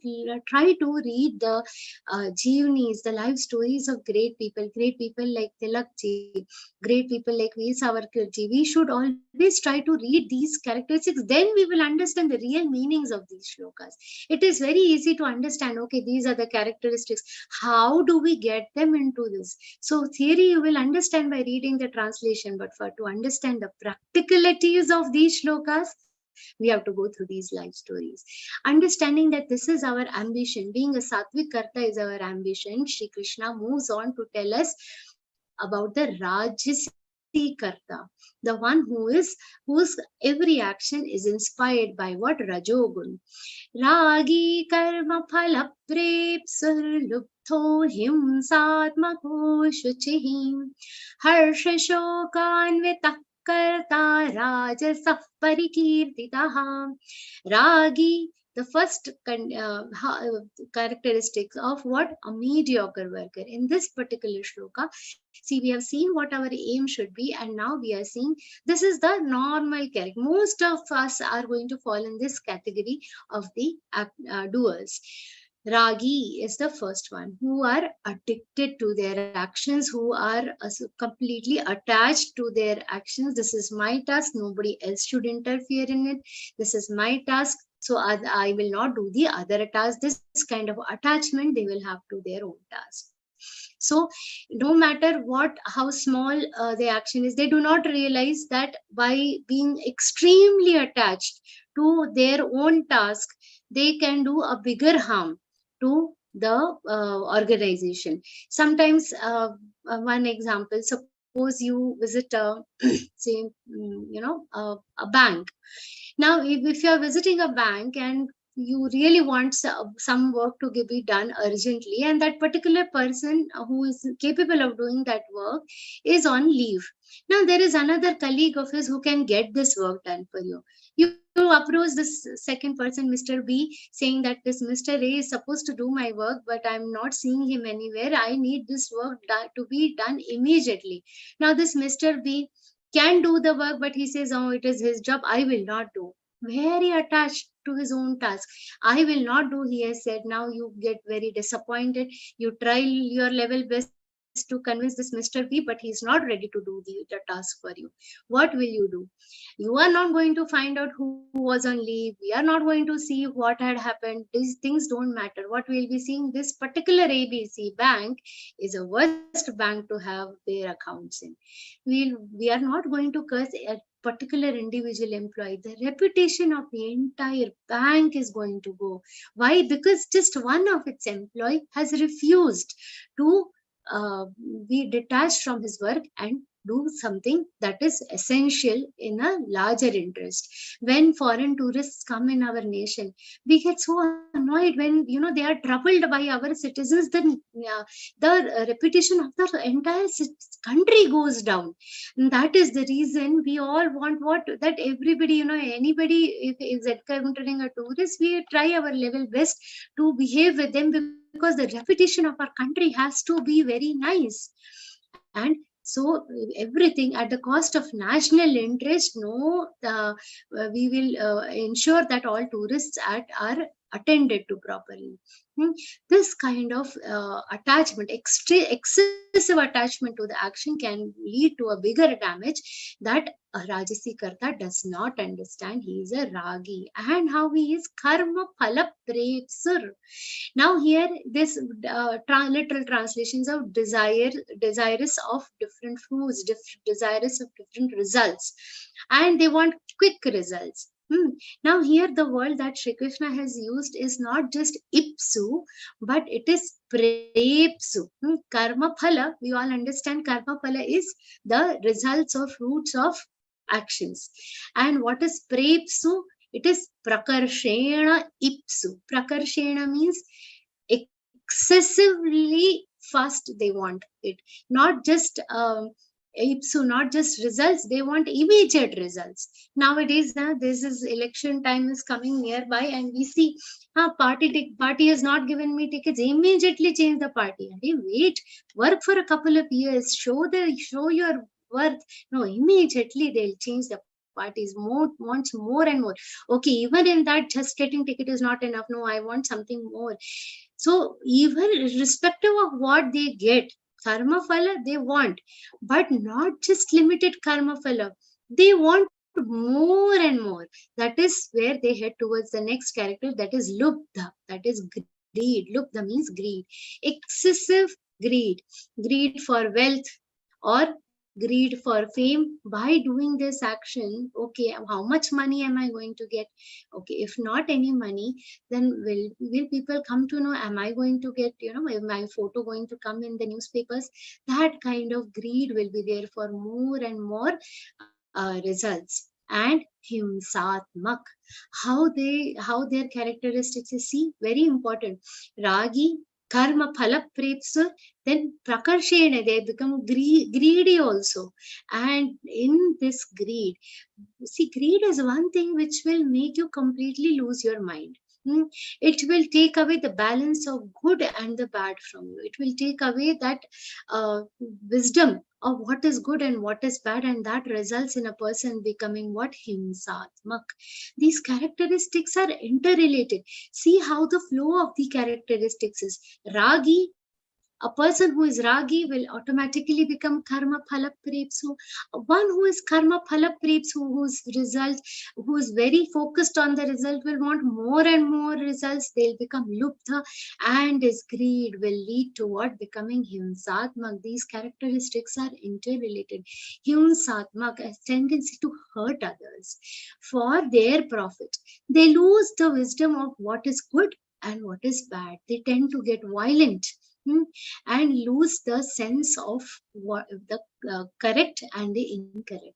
try to read the Jeevnis, the life stories of great people like Tilak ji, great people like Veer Savarkar ji. We should always try to read these characteristics. Then we will understand the real meanings of these shlokas. It is very easy to understand, okay, these are the characteristics. How do we get them into this? So theory you will understand by reading the translation, but to understand the practicalities of these shlokas, we have to go through these life stories. Understanding that this is our ambition, being a Sattvic Karta is our ambition, Shri Krishna moves on to tell us about the Rajasi Karta, the one whose every action is inspired by what? Rajogun. Ragi karma phala prepsur luptho himsatmako shuchihim harsha shokanvita karta rajasah parikirtitaha. Ragi the first characteristics of what a mediocre worker. In this particular shloka, see, we have seen what our aim should be, and now we are seeing this is the normal character. Most of us are going to fall in this category of the doers. Ragi is the first one, who are addicted to their actions, who are completely attached to their actions. This is my task, nobody else should interfere in it. This is my task, so I will not do the other task. This kind of attachment they will have to their own task. So no matter what, how small the action is, they do not realize that by being extremely attached to their own task, they can do a bigger harm to the organization. Sometimes, one example, suppose you visit a, say, a bank. Now, if you are visiting a bank and you really want some work to be done urgently, and that particular person who is capable of doing that work is on leave. Now, there is another colleague of his who can get this work done for you. You approach this second person, Mr. B, saying that this Mr. A is supposed to do my work, but I'm not seeing him anywhere. I need this work to be done immediately. Now, this Mr. B can do the work, but he says, oh, it is his job, I will not do. Very attached to his own task. I will not do, he has said. Now you get very disappointed. You try your level best to convince this Mr. B, but he's not ready to do the task for you. What will you do? You are not going to find out who was on leave. We are not going to see what had happened. These things don't matter. What we'll be seeing, this particular ABC bank is a worst bank to have their accounts in. We are not going to curse a particular individual employee. The reputation of the entire bank is going to go. Why? Because just one of its employee has refused to be detached from his work and do something that is essential in a larger interest. When foreign tourists come in our nation, we get so annoyed when they are troubled by our citizens. Then the reputation of the entire country goes down. And that is the reason we all want that everybody, anybody if is encountering a tourist, we try our level best to behave with them, because the reputation of our country has to be very nice. And so everything at the cost of national interest, we will ensure that all tourists are attended to properly. This kind of attachment, excessive attachment to the action, can lead to a bigger damage that a Rajasi Karta does not understand. He is a Ragi, and how he is Karma Phala Prepsur. Now here, this literal translations of desirous of different foods, desirous of different results, and they want quick results. Now here the word that Shri Krishna has used is not just ipsu, but it is prepsu. Karma phala, we all understand karma phala is the results or fruits of actions. And what is prepsu? It is prakarshena ipsu. Prakarshena means excessively fast they want it. Not just ipsu, not just results, they want immediate results. Nowadays, this is election time is coming nearby, and we see party has not given me tickets, immediately change the party. Hey, wait, work for a couple of years, show your worth. No, immediately they'll change the parties. Wants more and more. Okay, even in that, just getting ticket is not enough. No, I want something more. So even irrespective of what they get, karma phala they want, but not just limited karma phala. They want more and more. That is where they head towards the next character, that is lubdha, that is greed. Lubdha means greed, excessive greed for wealth or greed for fame. By doing this action, okay, how much money am I going to get? Okay, if not any money, then will people come to know, am I going to get, my photo going to come in the newspapers? That kind of greed will be there for more and more results. And himsatmak, how their characteristics is, see, very important. Ragi, karma phala prepsur, then prakarshena, they become greedy also. And in this greed, see, greed is one thing which will make you completely lose your mind. It will take away the balance of good and the bad from you. It will take away that wisdom of what is good and what is bad, and that results in a person becoming what? Himsatmak. These characteristics are interrelated. See how the flow of the characteristics is. Ragi, a person who is ragi will automatically become karma phala prepsu. One who is karma phala prepsu, whose result, who is very focused on the result, will want more and more results. They'll become lupta, and his greed will lead to what? Becoming himsatmak. These characteristics are interrelated. Himsatmak, a tendency to hurt others for their profit. They lose the wisdom of what is good and what is bad. They tend to get violent, and lose the sense of what the correct and the incorrect.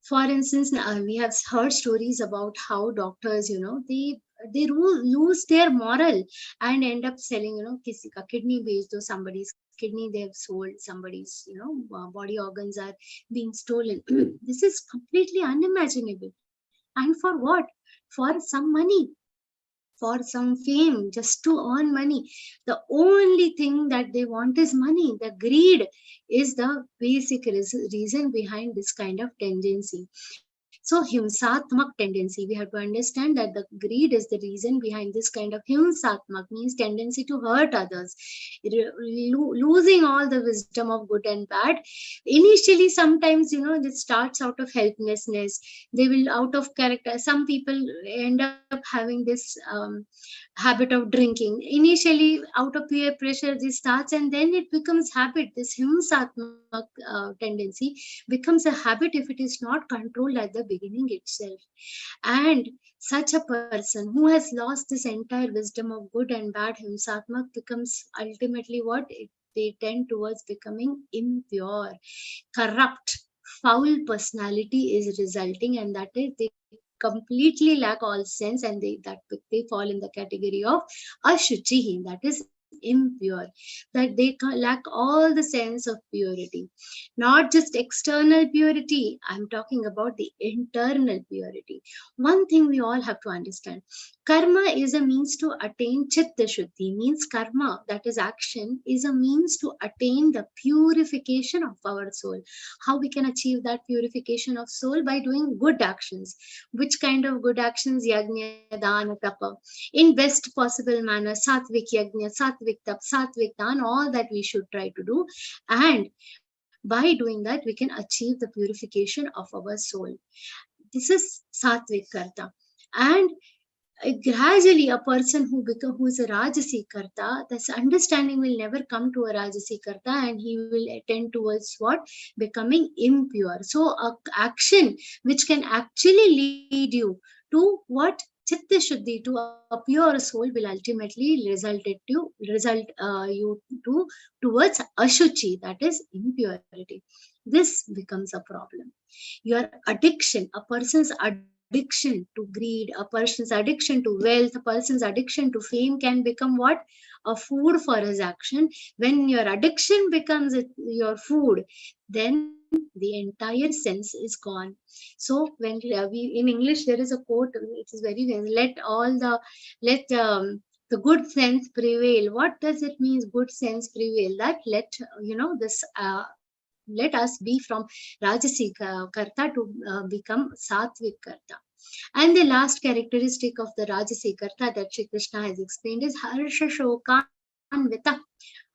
For instance, we have heard stories about how doctors, they lose their moral and end up selling, kisi ka kidney based, or somebody's kidney they have sold, somebody's, body organs are being stolen. This is completely unimaginable. And for what? For some money, for some fame, just to earn money. The only thing that they want is money. The greed is the basic reason behind this kind of tendency. So himsatmak tendency, we have to understand that the greed is the reason behind this kind of himsatmak, means tendency to hurt others, losing all the wisdom of good and bad. Initially, sometimes, it starts out of helplessness. They will out of character. Some people end up having this habit of drinking. Initially, out of peer pressure, this starts, and then it becomes habit. This himsatmak tendency becomes a habit if it is not controlled at the beginning itself. And such a person who has lost this entire wisdom of good and bad, himsatmak, becomes ultimately what? They tend towards becoming impure, corrupt, foul personality is resulting, and that is they completely lack all sense, and they fall in the category of ashuchi, that is impure, that they lack all the sense of purity. Not just external purity, I'm talking about the internal purity. One thing we all have to understand, karma is a means to attain chitta shuddhi, means karma, that is action, is a means to attain the purification of our soul. How we can achieve that purification of soul? By doing good actions. Which kind of good actions? Yajna, dana, tapa, in best possible manner. Satvik yajna, satvik tap, satvik dan, all that we should try to do. And by doing that, we can achieve the purification of our soul. This is satvik karta. And gradually, a person who is a rajasi karta, this understanding will never come to a rajasi karta, and he will tend towards what? Becoming impure. So a action which can actually lead you to what? Chitta shuddhi, to a pure soul, will ultimately result you towards ashuchi, that is impurity. This becomes a problem. Your addiction, a person's addiction to greed, a person's addiction to wealth, a person's addiction to fame can become what? A food for his action. When your addiction becomes your food, then the entire sense is gone. So when we in English, there is a quote, it is very nice, let the good sense prevail. What does it mean, good sense prevail? That let us be from rajasi karta to become satvik karta. And the last characteristic of the rajasi karta that Shri Krishna has explained is harsha shokan vita.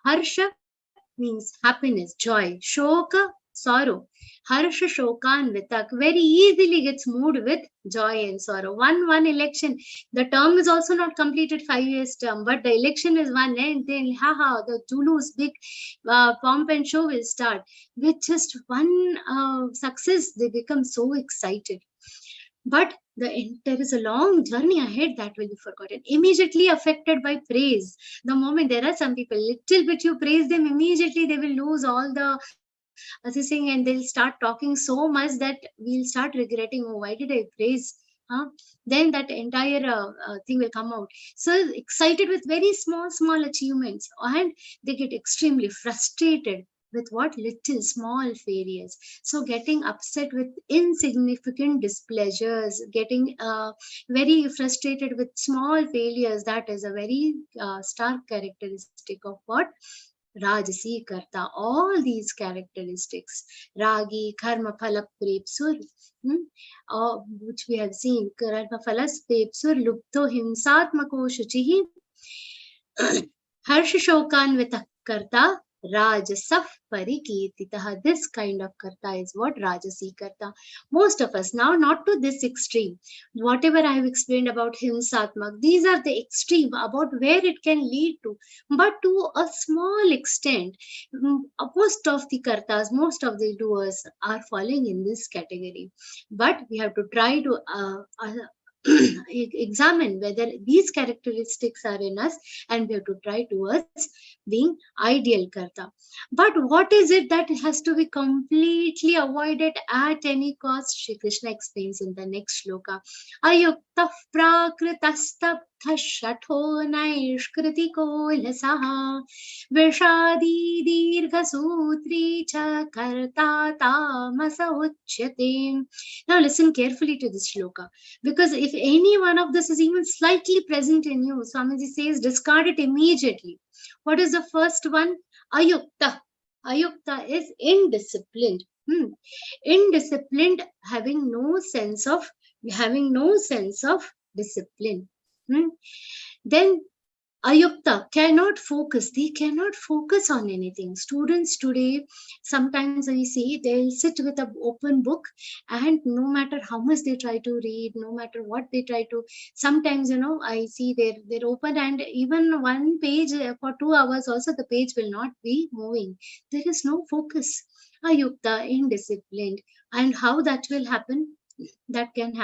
Harsha means happiness, joy. Shoka, sorrow. Harsha shokan vitak very easily gets moved with joy and sorrow. One election, the term is also not completed 5 years term, but the election is one, and then the Zulus big pomp and show will start. With just one success, they become so excited. But there is a long journey ahead that will be forgotten. Immediately affected by praise. The moment there are some people, little bit you praise them, immediately they will lose all the assessing, and they'll start talking so much that we'll start regretting, oh, why did I praise? Then that entire thing will come out. So excited with very small achievements, and they get extremely frustrated with what? Little small failures. So getting upset with insignificant displeasures, getting very frustrated with small failures, that is a very stark characteristic of what? Rajasi Karta. All these characteristics, Ragi, Karma Phala Prepsur, which we have seen, Karma Phala Prepsur, Lupto Himsatmako Shuchihi, Harsh Shokanvita Karta, Rajasaf Parikirtitaha. This kind of karta is what? Rajasi karta. Most of us now, not to this extreme. Whatever I have explained about Himsatmak, these are the extreme about where it can lead to. But to a small extent, most of the kartas, most of the doers are falling in this category. But we have to try to examine whether these characteristics are in us, and we have to try towards being ideal karta. But what is it that has to be completely avoided at any cost? Shri Krishna explains in the next shloka. Ayukta prakritastabdha shatho naishkritiko lasaha vishadi dirgha sutri cha karta tamasa uchyate. Now listen carefully to this shloka, because if any one of this is even slightly present in you, Swamiji says discard it immediately. What is the first one? Ayukta. Ayukta is indisciplined. Indisciplined, having no sense of discipline. Then Ayukta cannot focus. They cannot focus on anything. Students today, sometimes I see they'll sit with an open book, and no matter how much they try to read, no matter what they try to, sometimes, I see they're open, and even one page for 2 hours also, the page will not be moving. There is no focus. Ayukta, indisciplined. And how that will happen? That can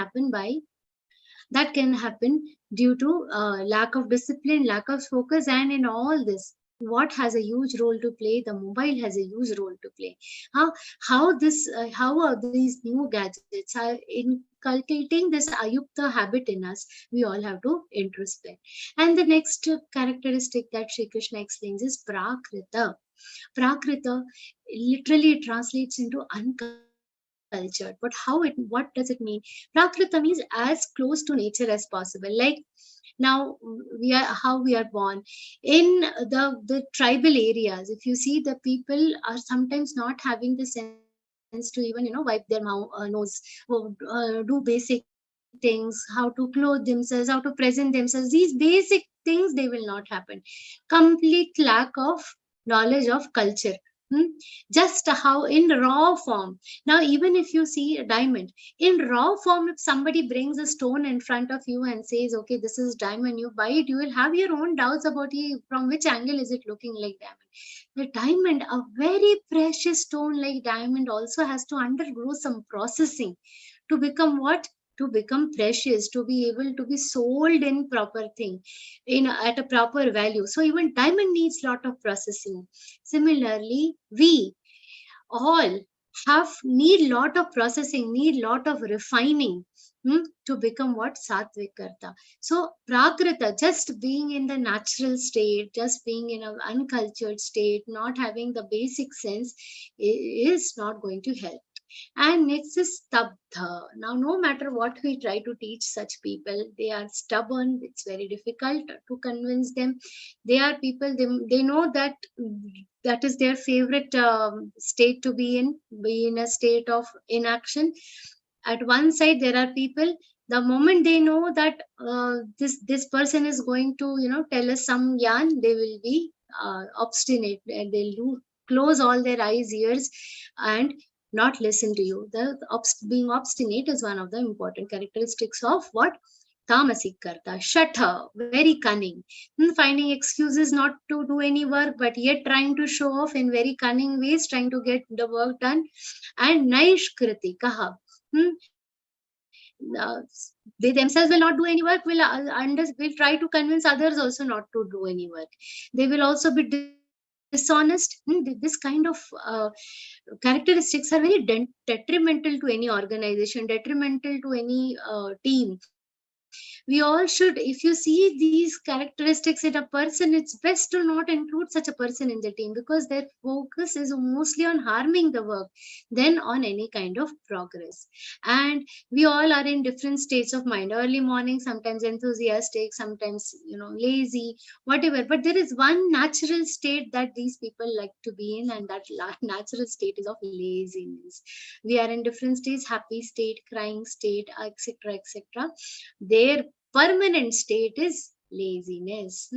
happen due to lack of discipline, lack of focus, and in all this, what has a huge role to play? The mobile has a huge role to play. How are these new gadgets are inculcating this ayukta habit in us? We all have to introspect. And the next characteristic that Shri Krishna explains is prakrita. Prakrita literally translates into uncultured. But what does it mean? Prakrita means as close to nature as possible. Like now we are born in the tribal areas. If you see, the people are sometimes not having the sense to even wipe their nose, do basic things, how to clothe themselves, how to present themselves. These basic things, they will not happen. Complete lack of knowledge of culture. Just how in raw form. Now, even if you see a diamond in raw form, if somebody brings a stone in front of you and says, okay, this is diamond, you buy it, you will have your own doubts about from which angle is it looking like diamond. The diamond, a very precious stone like diamond, also has to undergo some processing to become what? To become precious, to be able to be sold in proper thing, at a proper value. So even diamond needs lot of processing. Similarly, we all need lot of processing, need lot of refining to become what? Sattvic karta. So prakrita, just being in the natural state, just being in an uncultured state, not having the basic sense, is not going to help. And next is stabdha. Now, no matter what we try to teach such people, they are stubborn. It's very difficult to convince them. They are people, they know that is their favorite state to be in a state of inaction. At one side, there are people, the moment they know that this person is going to tell us some yarn, they will be obstinate, and they'll close all their eyes, ears, and not listen to you. Being obstinate is one of the important characteristics of what? Tamasic karta. Shatha, very cunning, finding excuses not to do any work, but yet trying to show off in very cunning ways, trying to get the work done. And naishkritikaha, they themselves will not do any work, will try to convince others also not to do any work. They will also be dishonest. This kind of characteristics are very detrimental to any organization, detrimental to any team. We all should, if you see these characteristics in a person, it's best to not include such a person in the team, because their focus is mostly on harming the work than on any kind of progress. And we all are in different states of mind. Early morning, sometimes enthusiastic, sometimes, lazy, whatever. But there is one natural state that these people like to be in, and that natural state is of laziness. We are in different states: happy state, crying state, etc., etc. Their permanent state is laziness.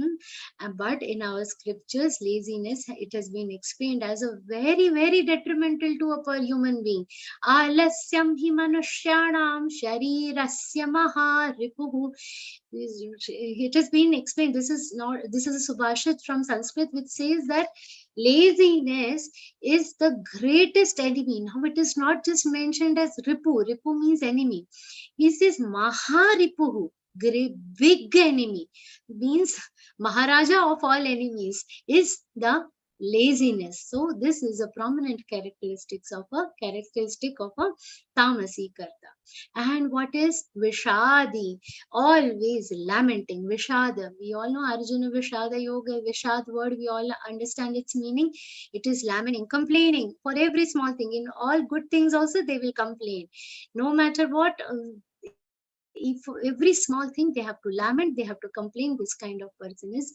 But in our scriptures, laziness, it has been explained as a very, very detrimental to a human being. Alasyam hi manushyanam sharirasya maharipuhu. It has been explained. This is a subhashit from Sanskrit which says that laziness is the greatest enemy. Now it is not just mentioned as ripu. Ripu means enemy. He says maharipuhu, great big enemy, means Maharaja of all enemies is the laziness. So this is a prominent characteristic of a tamasi karta. And what is vishadi? Always lamenting. Vishada, we all know Arjuna Vishada Yoga. Vishad word, we all understand its meaning. It is lamenting, complaining for every small thing. In all good things also they will complain. No matter what, if every small thing they have to lament, they have to complain. This kind of person is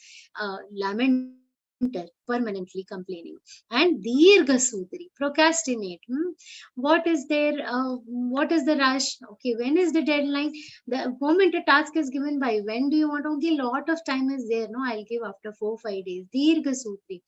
lamenter, permanently complaining. And dirgha sutri, procrastinate. What is the rush? Okay, when is the deadline? The moment a task is given, by when do you want? Okay, lot of time is there. No, I'll give after 4-5 days. Dirgha sutri.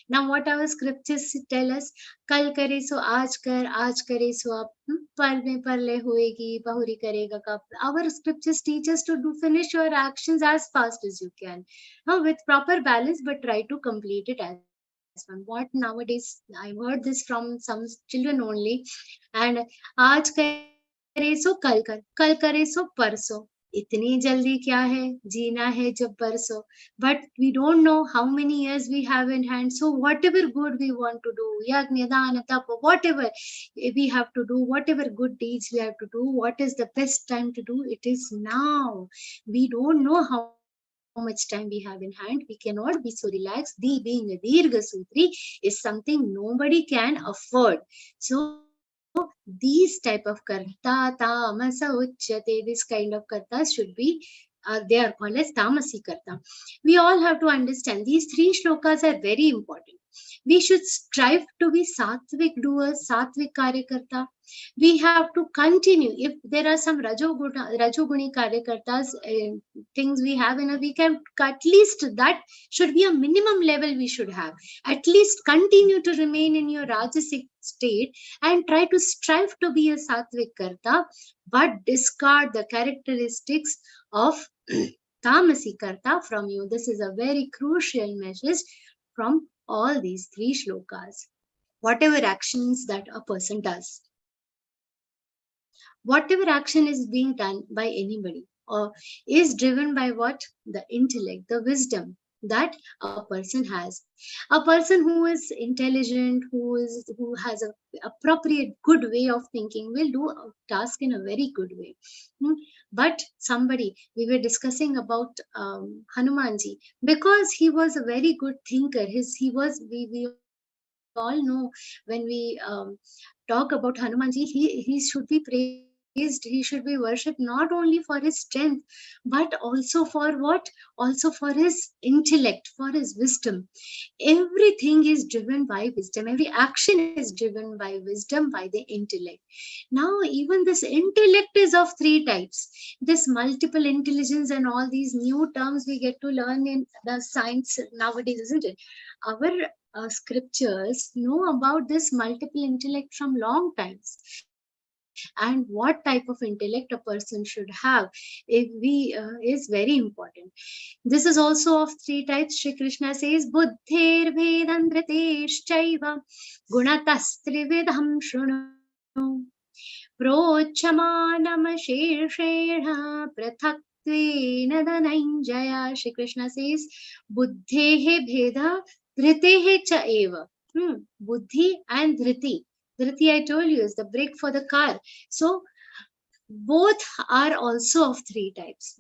Now what our scriptures tell us? Kal kare so aaj kar, aaj kare so ab. Par mein parle hoegi, bahuri karega kab. Our scriptures teach us to finish your actions as fast as you can. With proper balance, but try to complete it as one. What nowadays, I heard this from some children only. And aaj kare so kal kare so parso. इतनी जल्दी क्या है, जीना है जब बरसों. But we don't know how many years we have in hand. So whatever good we want to do, yagna, dana, tapa, whatever we have to do, whatever good deeds we have to do, what is the best time to do? It is now. We don't know how much time we have in hand. We cannot be so relaxed. Being a dirgha sutri is something nobody can afford. So these type of karta, tamasa uchyate, this kind of kartas should be, they are called as tamasi karta. We all have to understand these 3 shlokas are very important. We should strive to be sattvic doers, sattvic karyakarta. We have to continue. If there are some rajoguni karyakartas, things we have in a, we can, at least that should be a minimum level we should have. At least continue to remain in your rajasic state and try to strive to be a sattvic karta, but discard the characteristics of tamasi karta from you. This is a very crucial message from all these 3 shlokas. Whatever actions that a person does, whatever action is being done by anybody, or is driven by what? The intellect, the wisdom that a person has. A person who is intelligent, who has a appropriate good way of thinking, will do a task in a very good way. But somebody, we were discussing about Hanumanji, because he was a very good thinker. We all know, when we talk about Hanumanji, he should be praised. He should be worshipped not only for his strength, but also for what? Also for his intellect, for his wisdom. Everything is driven by wisdom. Every action is driven by wisdom, by the intellect. Now, even this intellect is of 3 types. This multiple intelligence and all these new terms we get to learn in the science nowadays, isn't it? Our scriptures know about this multiple intellect from long times. And what type of intellect a person should have is very important. This is also of 3 types. Shri Krishna says, Buddhir vedandrateshchaiva gunatastrividham shrunu prochamanam sheshena prathaktvena dhananjaya. Shri Krishna says, Buddhehe bheda dhritehe cha eva. Buddhi and dhriti. Dhriti, I told you, is the brake for the car. So both are also of three types.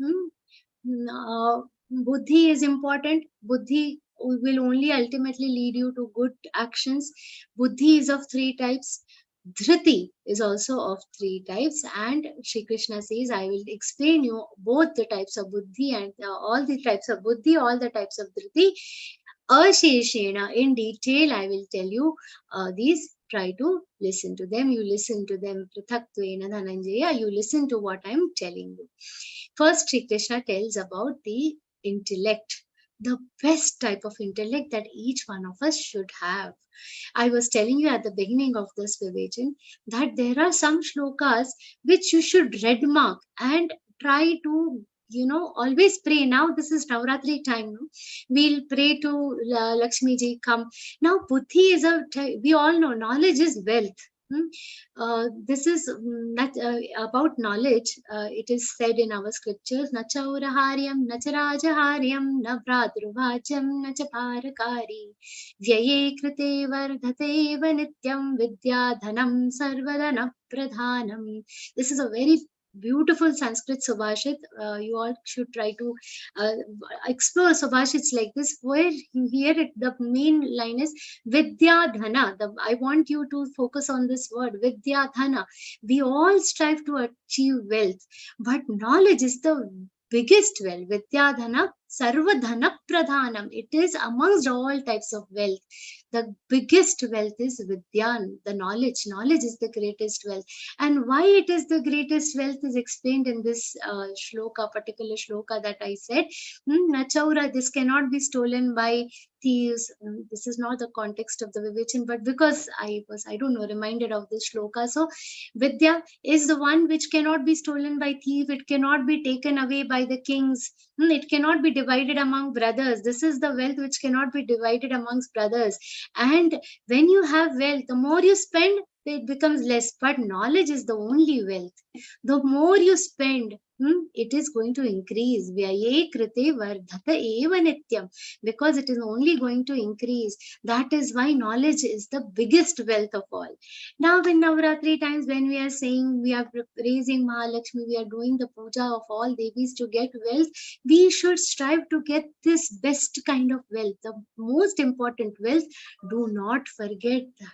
Buddhi is important. Buddhi will only ultimately lead you to good actions. Buddhi is of three types. Dhriti is also of three types, and Shri Krishna says, I will explain you both the types of buddhi and all the types of buddhi, all the types of dhriti. Asheshena, in detail, I will tell you these. Try to listen to them. You listen to them. Prithaktvena Dhananjaya, you listen to what I am telling you. First, Shri Krishna tells about the intellect, the best type of intellect that each one of us should have. I was telling you at the beginning of this Vivechan that there are some shlokas which you should red mark and try to, always pray. Now this is Navratri time. No? We'll pray to Lakshmi Ji, come. Now buddhi is we all know knowledge is wealth. This is about knowledge. It is said in our scriptures, na chauraharyam, na charajaharyam, na pradruvacham, na chaparakari, vyaye krite vardhate nityam vidya dhanam sarvadana pradhanam. This is a very beautiful Sanskrit Subhashit. You all should try to explore Subhashits like this, where you hear it, the main line is Vidya Dhana. I want you to focus on this word, Vidya Dhana. We all strive to achieve wealth, but knowledge is the biggest wealth. Vidya Dhana, Sarva Dhana Pradhanam. It is amongst all types of wealth. The biggest wealth is Vidya, the knowledge. Knowledge is the greatest wealth. And why it is the greatest wealth is explained in this shloka, particular shloka that I said. Nachaura, this cannot be stolen by thieves. This is not the context of the Vivechan, but because I was, reminded of this shloka. So Vidya is the one which cannot be stolen by thief. It cannot be taken away by the kings. It cannot be divided among brothers. This is the wealth which cannot be divided amongst brothers. And when you have wealth, the more you spend, it becomes less. But knowledge is the only wealth. The more you spend, it is going to increase. Vyaye krite vardhata eva nityam. Because it is only going to increase. That is why knowledge is the biggest wealth of all. Now in Navratri times, when we are saying we are praising Mahalakshmi, we are doing the puja of all devis to get wealth, we should strive to get this best kind of wealth, the most important wealth. Do not forget that.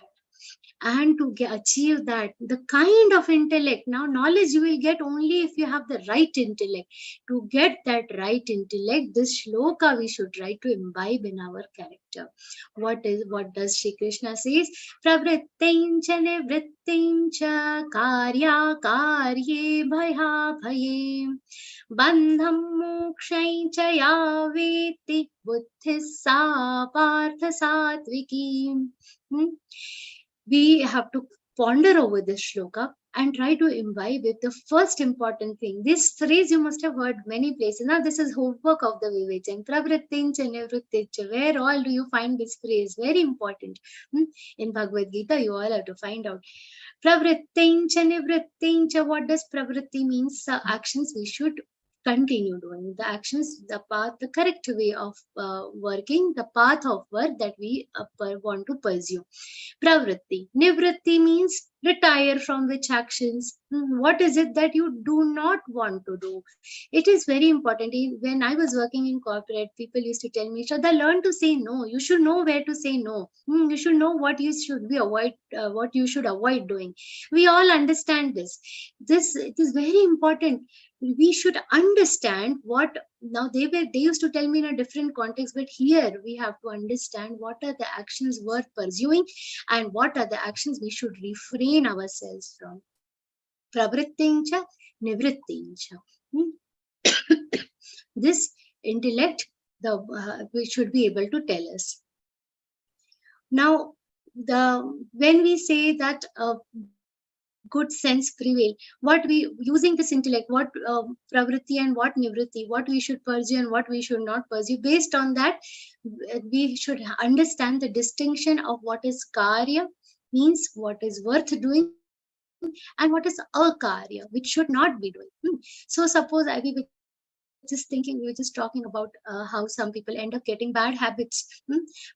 And to achieve that, the kind of intellect, now knowledge you will get only if you have the right intellect. To get that right intellect, this shloka we should try to imbibe in our character. What does Shri Krishna says? Pravrittincha nivrittincha karya karye bhaya bhaye bandham mokshaincha yaveti buddhissa partha satviki. We have to ponder over this shloka and try to imbibe it. The first important thing, this phrase you must have heard many places. Now this is homework of the Vivechan. Pravrittincha nivrittincha. Where all do you find this phrase? Very important. In Bhagavad-Gītā, you all have to find out. Pravrittincha nivrittincha. What does pravritti means? Actions we should continue doing. The actions, the path, the correct way of working, the path of work that we want to pursue. Pravritti. Nivritti means retire from which actions. What is it that you do not want to do? It is very important. When I was working in corporate, people used to tell me, Shraddha, learn to say no. You should know where to say no. You should know what you should what you should avoid doing. We all understand this. It is very important. We should understand what, now they used to tell me in a different context, but here we have to understand what are the actions worth pursuing and what are the actions we should refrain ourselves from. Pravrittincha, nivrittincha. This intellect, we should be able to tell us. Now, when we say that good sense prevail, what we using this intellect, what pravritti and what nivritti, what we should pursue and what we should not pursue, based on that we should understand the distinction of what is karya, means what is worth doing, and what is akarya, which should not be doing. So suppose we just thinking, we were just talking about how some people end up getting bad habits,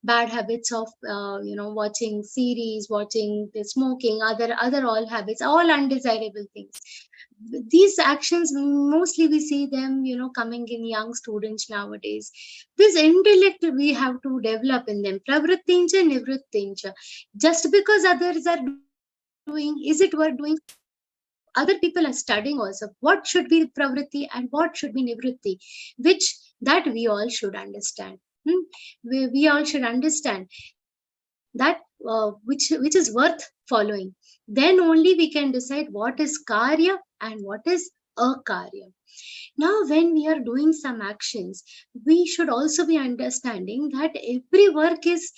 bad habits of watching series, watching the smoking, other all habits, all undesirable things. These actions mostly we see them coming in young students nowadays. This intellect we have to develop in them. Pravrittincha nivrittincha. Just because others are doing, is it worth doing? Other people are studying also. What should be pravritti and what should be nivritti? Which that we all should understand. We all should understand that which is worth following. Then only we can decide what is karya and what is akarya. Now, when we are doing some actions, we should also be understanding that every work is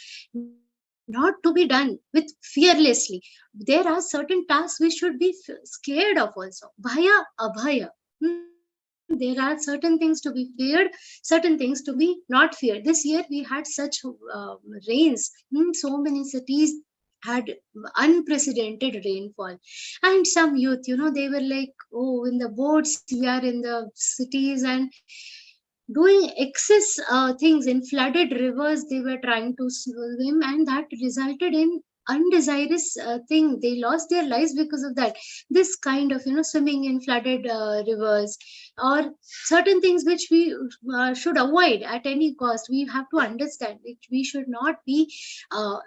not to be done with fearlessly. There are certain tasks we should be scared of also. Bhaya, abhaya. There are certain things to be feared, certain things to be not feared. This year we had such rains. So many cities had unprecedented rainfall, and some youth, they were like, oh, in the boats, we are in the cities and doing excess things in flooded rivers. They were trying to swim, and that resulted in undesirous thing. They lost their lives because of that. This kind of swimming in flooded rivers, or certain things which we should avoid at any cost. We have to understand that we should not be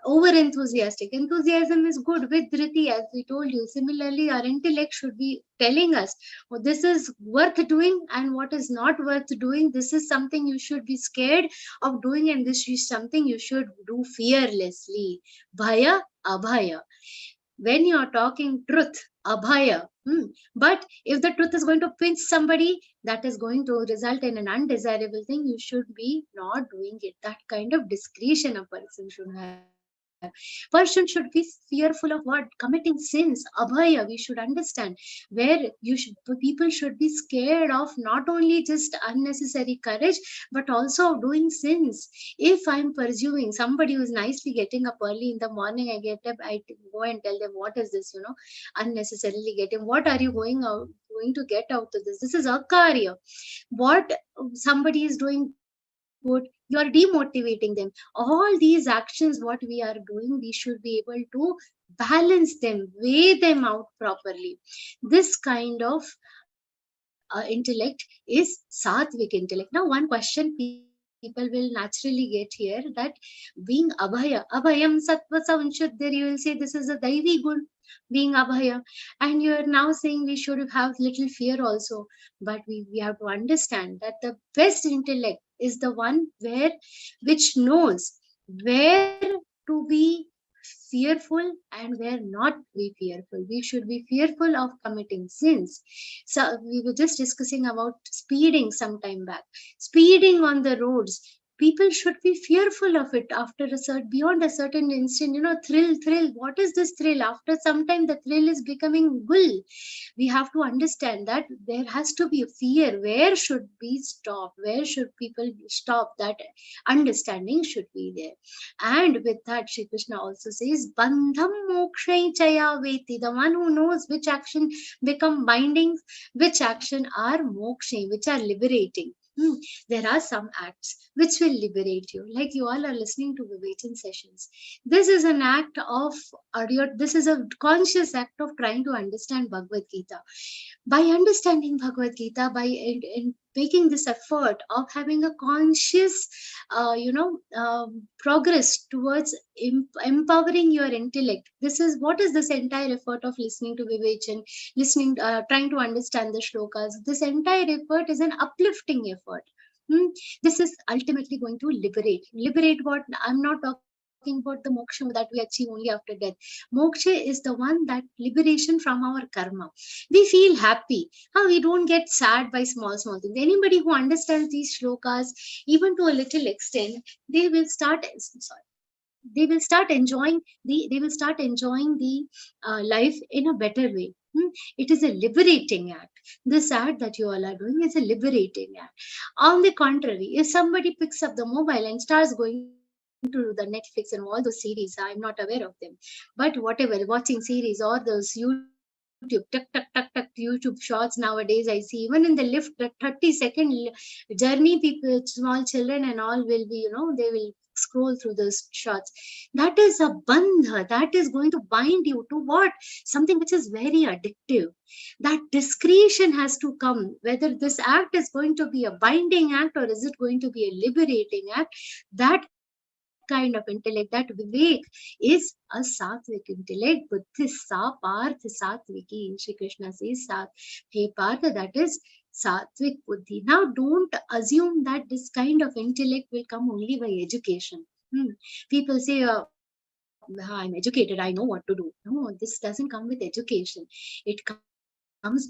over enthusiastic. Enthusiasm is good with dhriti, as we told you. Similarly, our intellect should be telling us, oh, this is worth doing and what is not worth doing. This is something you should be scared of doing, and this is something you should do fearlessly. Bhaya, abhaya. When you are talking truth, abhaya. But if the truth is going to pinch somebody, that is going to result in an undesirable thing, you should be not doing it. That kind of discretion a person should have. Person should be fearful of what? Committing sins. Abhaya, we should understand where people should be scared of not only just unnecessary courage, but also of doing sins. If I'm pursuing somebody who's nicely getting up early in the morning, I get up, I go and tell them, what is this, unnecessarily getting, what are you going to get out of this? This is akarya. What somebody is doing good, you are demotivating them. All these actions, what we are doing, we should be able to balance them, weigh them out properly. This kind of intellect is sattvic intellect. Now, one question people will naturally get here, that being abhaya, abhayam sattva samshud, there you will say this is a daivi gun, being abhaya, and you are now saying we should have little fear also. But we have to understand that the best intellect is the one which knows where to be fearful and where not to be fearful. We should be fearful of committing sins. So we were just discussing about speeding some time back. Speeding on the roads, people should be fearful of it after beyond a certain instant. Thrill. What is this thrill? After some time, the thrill is becoming gul. We have to understand that there has to be a fear. Where should we stop? Where should people stop? That understanding should be there. And with that, Shri Krishna also says, Bandham mokshay chaya veti. The one who knows which action become binding, which action are mokshay, which are liberating. There are some acts which will liberate you. Like you all are listening to Vivechan sessions. This is an act of, this is a conscious act of trying to understand Bhagavad Gita. By understanding Bhagavad Gita, by making this effort of having a conscious, progress towards empowering your intellect. This is what is this entire effort of listening to Vivechan, trying to understand the shlokas. This entire effort is an uplifting effort. This is ultimately going to liberate. Liberate what? I'm not talking about the moksha that we achieve only after death. Moksha is the one, that liberation from our karma. We feel happy. We don't get sad by small things. Anybody who understands these shlokas, even to a little extent, they will start enjoying the life in a better way. It is a liberating act. This act that you all are doing is a liberating act. On the contrary, if somebody picks up the mobile and starts going to the Netflix and all those series, I'm not aware of them, but whatever, watching series or those tuck, tuck, tuck, tuck, YouTube shorts nowadays. I see even in the lift, the 30-second journey, people, small children and all will be, they will scroll through those shorts. That is a bandha. That is going to bind you to what? Something which is very addictive. That discretion has to come, whether this act is going to be a binding act or is it going to be a liberating act. That kind of intellect, that vivek, is a sattvic intellect. Buddhissa parth sattviki. Shri Krishna says, hey Partha, that is sattvic buddhi. Now don't assume that this kind of intellect will come only by education. People say, I'm educated, I know what to do. No, this doesn't come with education. It comes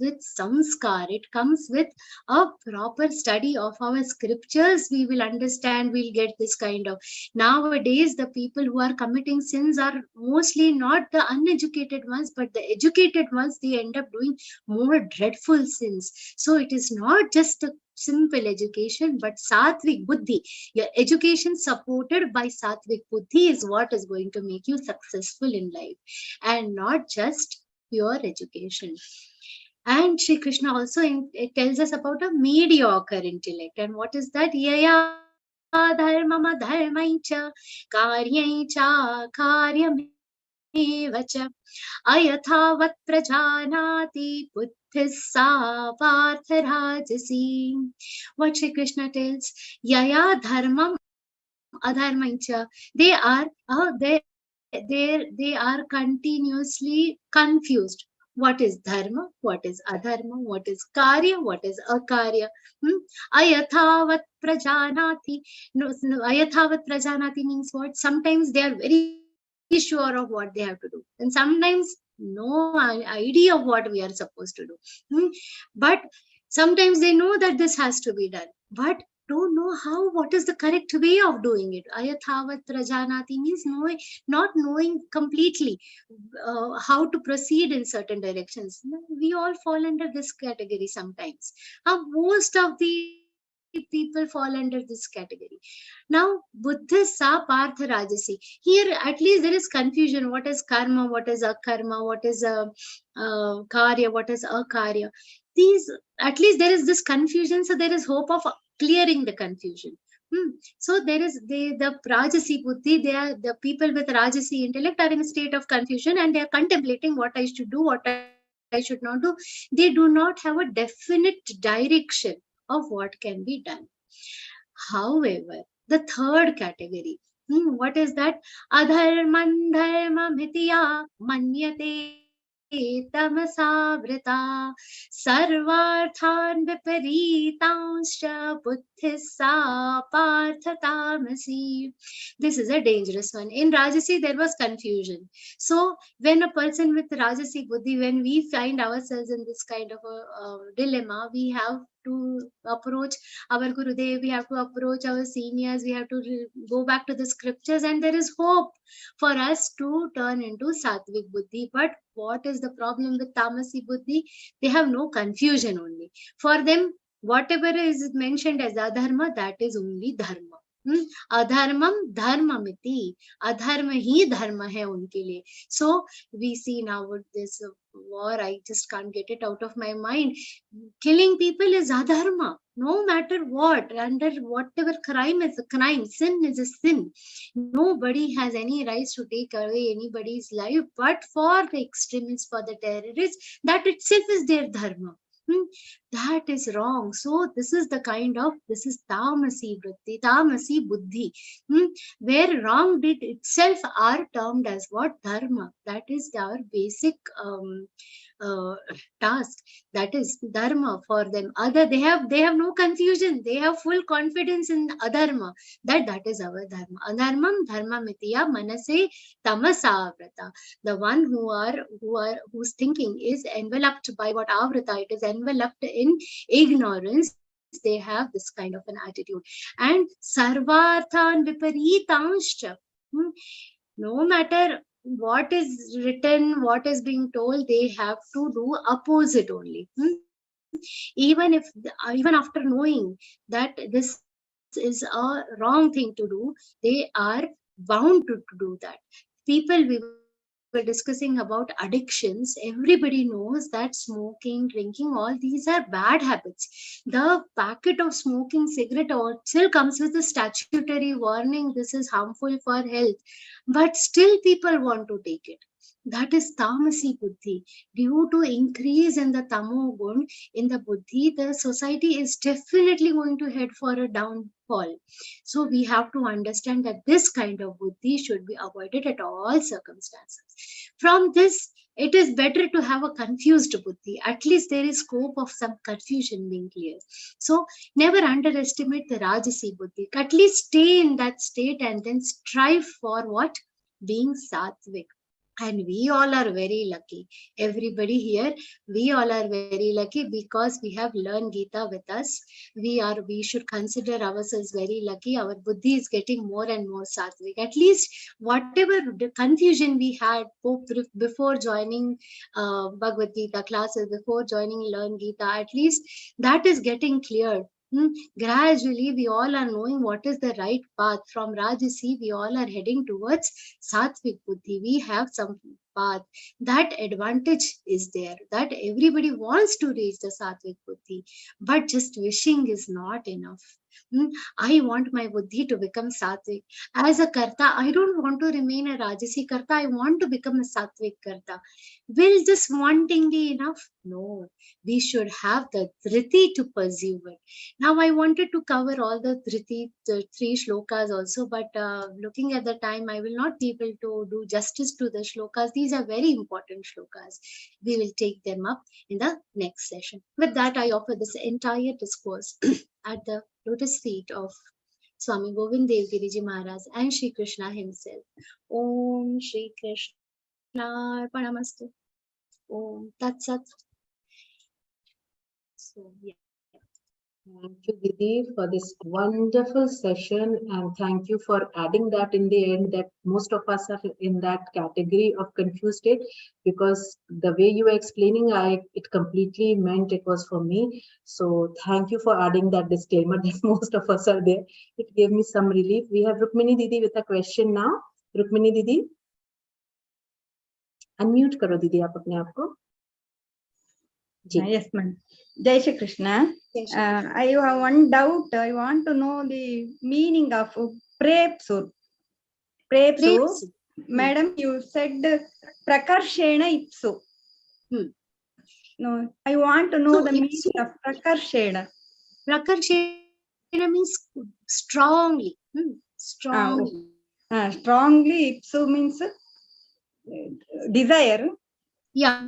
with samskar. It comes with a proper study of our scriptures. We will understand, we'll get this kind of. Nowadays, the people who are committing sins are mostly not the uneducated ones, but the educated ones. They end up doing more dreadful sins. So it is not just a simple education, but sattvic buddhi. Your education supported by sattvic buddhi is what is going to make you successful in life, and not just pure education. And Shri Krishna also it tells us about a mediocre intellect. And what is that? Yaya dharmama dharmaicha karyaicha karyamevacha ayathavat prajanati buddhissa partharajasi. What Shri Krishna tells? Yaya dharmam adharmaicha. They are continuously confused. What is dharma? What is adharma? What is karya? What is akarya? Ayathavat prajanati. No, ayathavat prajanati means what? Sometimes they are very sure of what they have to do, and sometimes no idea of what we are supposed to do. But sometimes they know that this has to be done, but don't know how, what is the correct way of doing it. Ayathavat prajanati means not knowing completely how to proceed in certain directions. We all fall under this category sometimes. Most of the people fall under this category. Now, buddhissa partha rajasi. Here, at least there is confusion. What is karma? What is akarma? What is karya? What is akarya? These, at least there is this confusion. So there is hope of clearing the confusion. So there is the Rajasi Buddhi, they are the people with Rajasi intellect are in a state of confusion, and they are contemplating what I should do, what I should not do. They do not have a definite direction of what can be done. However, the third category, what is that? Adharman dharma mithya manyate tamasavrita sarvarthan viparitanshya buddhissa partha tamasi. This is a dangerous one. In Rajasi, there was confusion. So when a person with Rajasi buddhi, when we find ourselves in this kind of a dilemma, we have to approach our Gurudev, we have to approach our seniors, we have to go back to the scriptures, and there is hope for us to turn into Sattvic Buddhi. But what is the problem with Tamasi Buddhi? They have no confusion only. For them, whatever is mentioned as adharma, that is only dharma. Adharmam dharmamiti. Adharma hi dharma hai unke liye. So we see now with this war, I just can't get it out of my mind. Killing people is adharma, no matter what, under whatever crime is a crime, sin is a sin. Nobody has any rights to take away anybody's life, but for the extremists, for the terrorists, that itself is their dharma. That is wrong. So this is the kind of, this is tamasi vritti, tamasi buddhi, where wrong deed itself are termed as what? Dharma. That is our basic task. That is dharma for them. They have no confusion. They have full confidence in adharma. That is our dharma. Adharmam dharma mitiya manase tamasavrata. The one whose thinking is enveloped by what avrata, it is enveloped in ignorance. They have this kind of an attitude. And sarvarthan viparitanscha. No matter what is written, what is being told, they have to do opposite only. Even after knowing that this is a wrong thing to do, they are bound to do that. People, we were discussing about addictions, everybody knows that smoking, drinking, all these are bad habits. The packet of smoking cigarette still comes with a statutory warning, this is harmful for health, but still people want to take it. That is tamasi buddhi. Due to increase in the tamo gun in the buddhi, the society is definitely going to head for a downfall. So we have to understand that this kind of buddhi should be avoided at all circumstances. From this, it is better to have a confused buddhi. At least there is scope of some confusion being clear. So never underestimate the Rajasi buddhi. At least stay in that state and then strive for what? Being sattvic. And we all are very lucky. Everybody here, we all are very lucky because we have learned Gita with us. We should consider ourselves very lucky. Our buddhi is getting more and more sattvic. At least whatever the confusion we had before joining Bhagavad Gita classes, before joining Learn Gita, at least that is getting cleared. Gradually, we all are knowing what is the right path. From Rajasi, we all are heading towards Sattvic Buddhi. We have some path. That advantage is there, that everybody wants to reach the Sattvic Buddhi, but just wishing is not enough. I want my buddhi to become sattvic. As a karta, I don't want to remain a Rajasi karta. I want to become a sattvic karta. Will just wanting be enough? No. We should have the dhriti to pursue it. Now, I wanted to cover all the dhriti, the 3 shlokas also, but looking at the time, I will not be able to do justice to the shlokas. These are very important shlokas. We will take them up in the next session. With that, I offer this entire discourse at the lotus feet of Swami Govind Dev Giriji Maharaj and Shri Krishna himself. Om Shri Krishna Arpanamastu. Om Tat Sat. So, yeah. Thank you, Didi, for this wonderful session, and thank you for adding that in the end, that most of us are in that category of confused state, because the way you were explaining, it completely meant it was for me. So thank you for adding that disclaimer that most of us are there. It gave me some relief. We have Rukmini Didi with a question now. Rukmini Didi, unmute karo Didi aap apne aap ko. Yes, ma'am. Jai Shri Krishna. I have one doubt. I want to know the meaning of prepsu. Prepsu. Madam, you said prakarshena ipsu. No, I want to know the meaning of prakarshena. Prakarshena means strongly. Strongly. Strongly ipsu means desire. Yeah.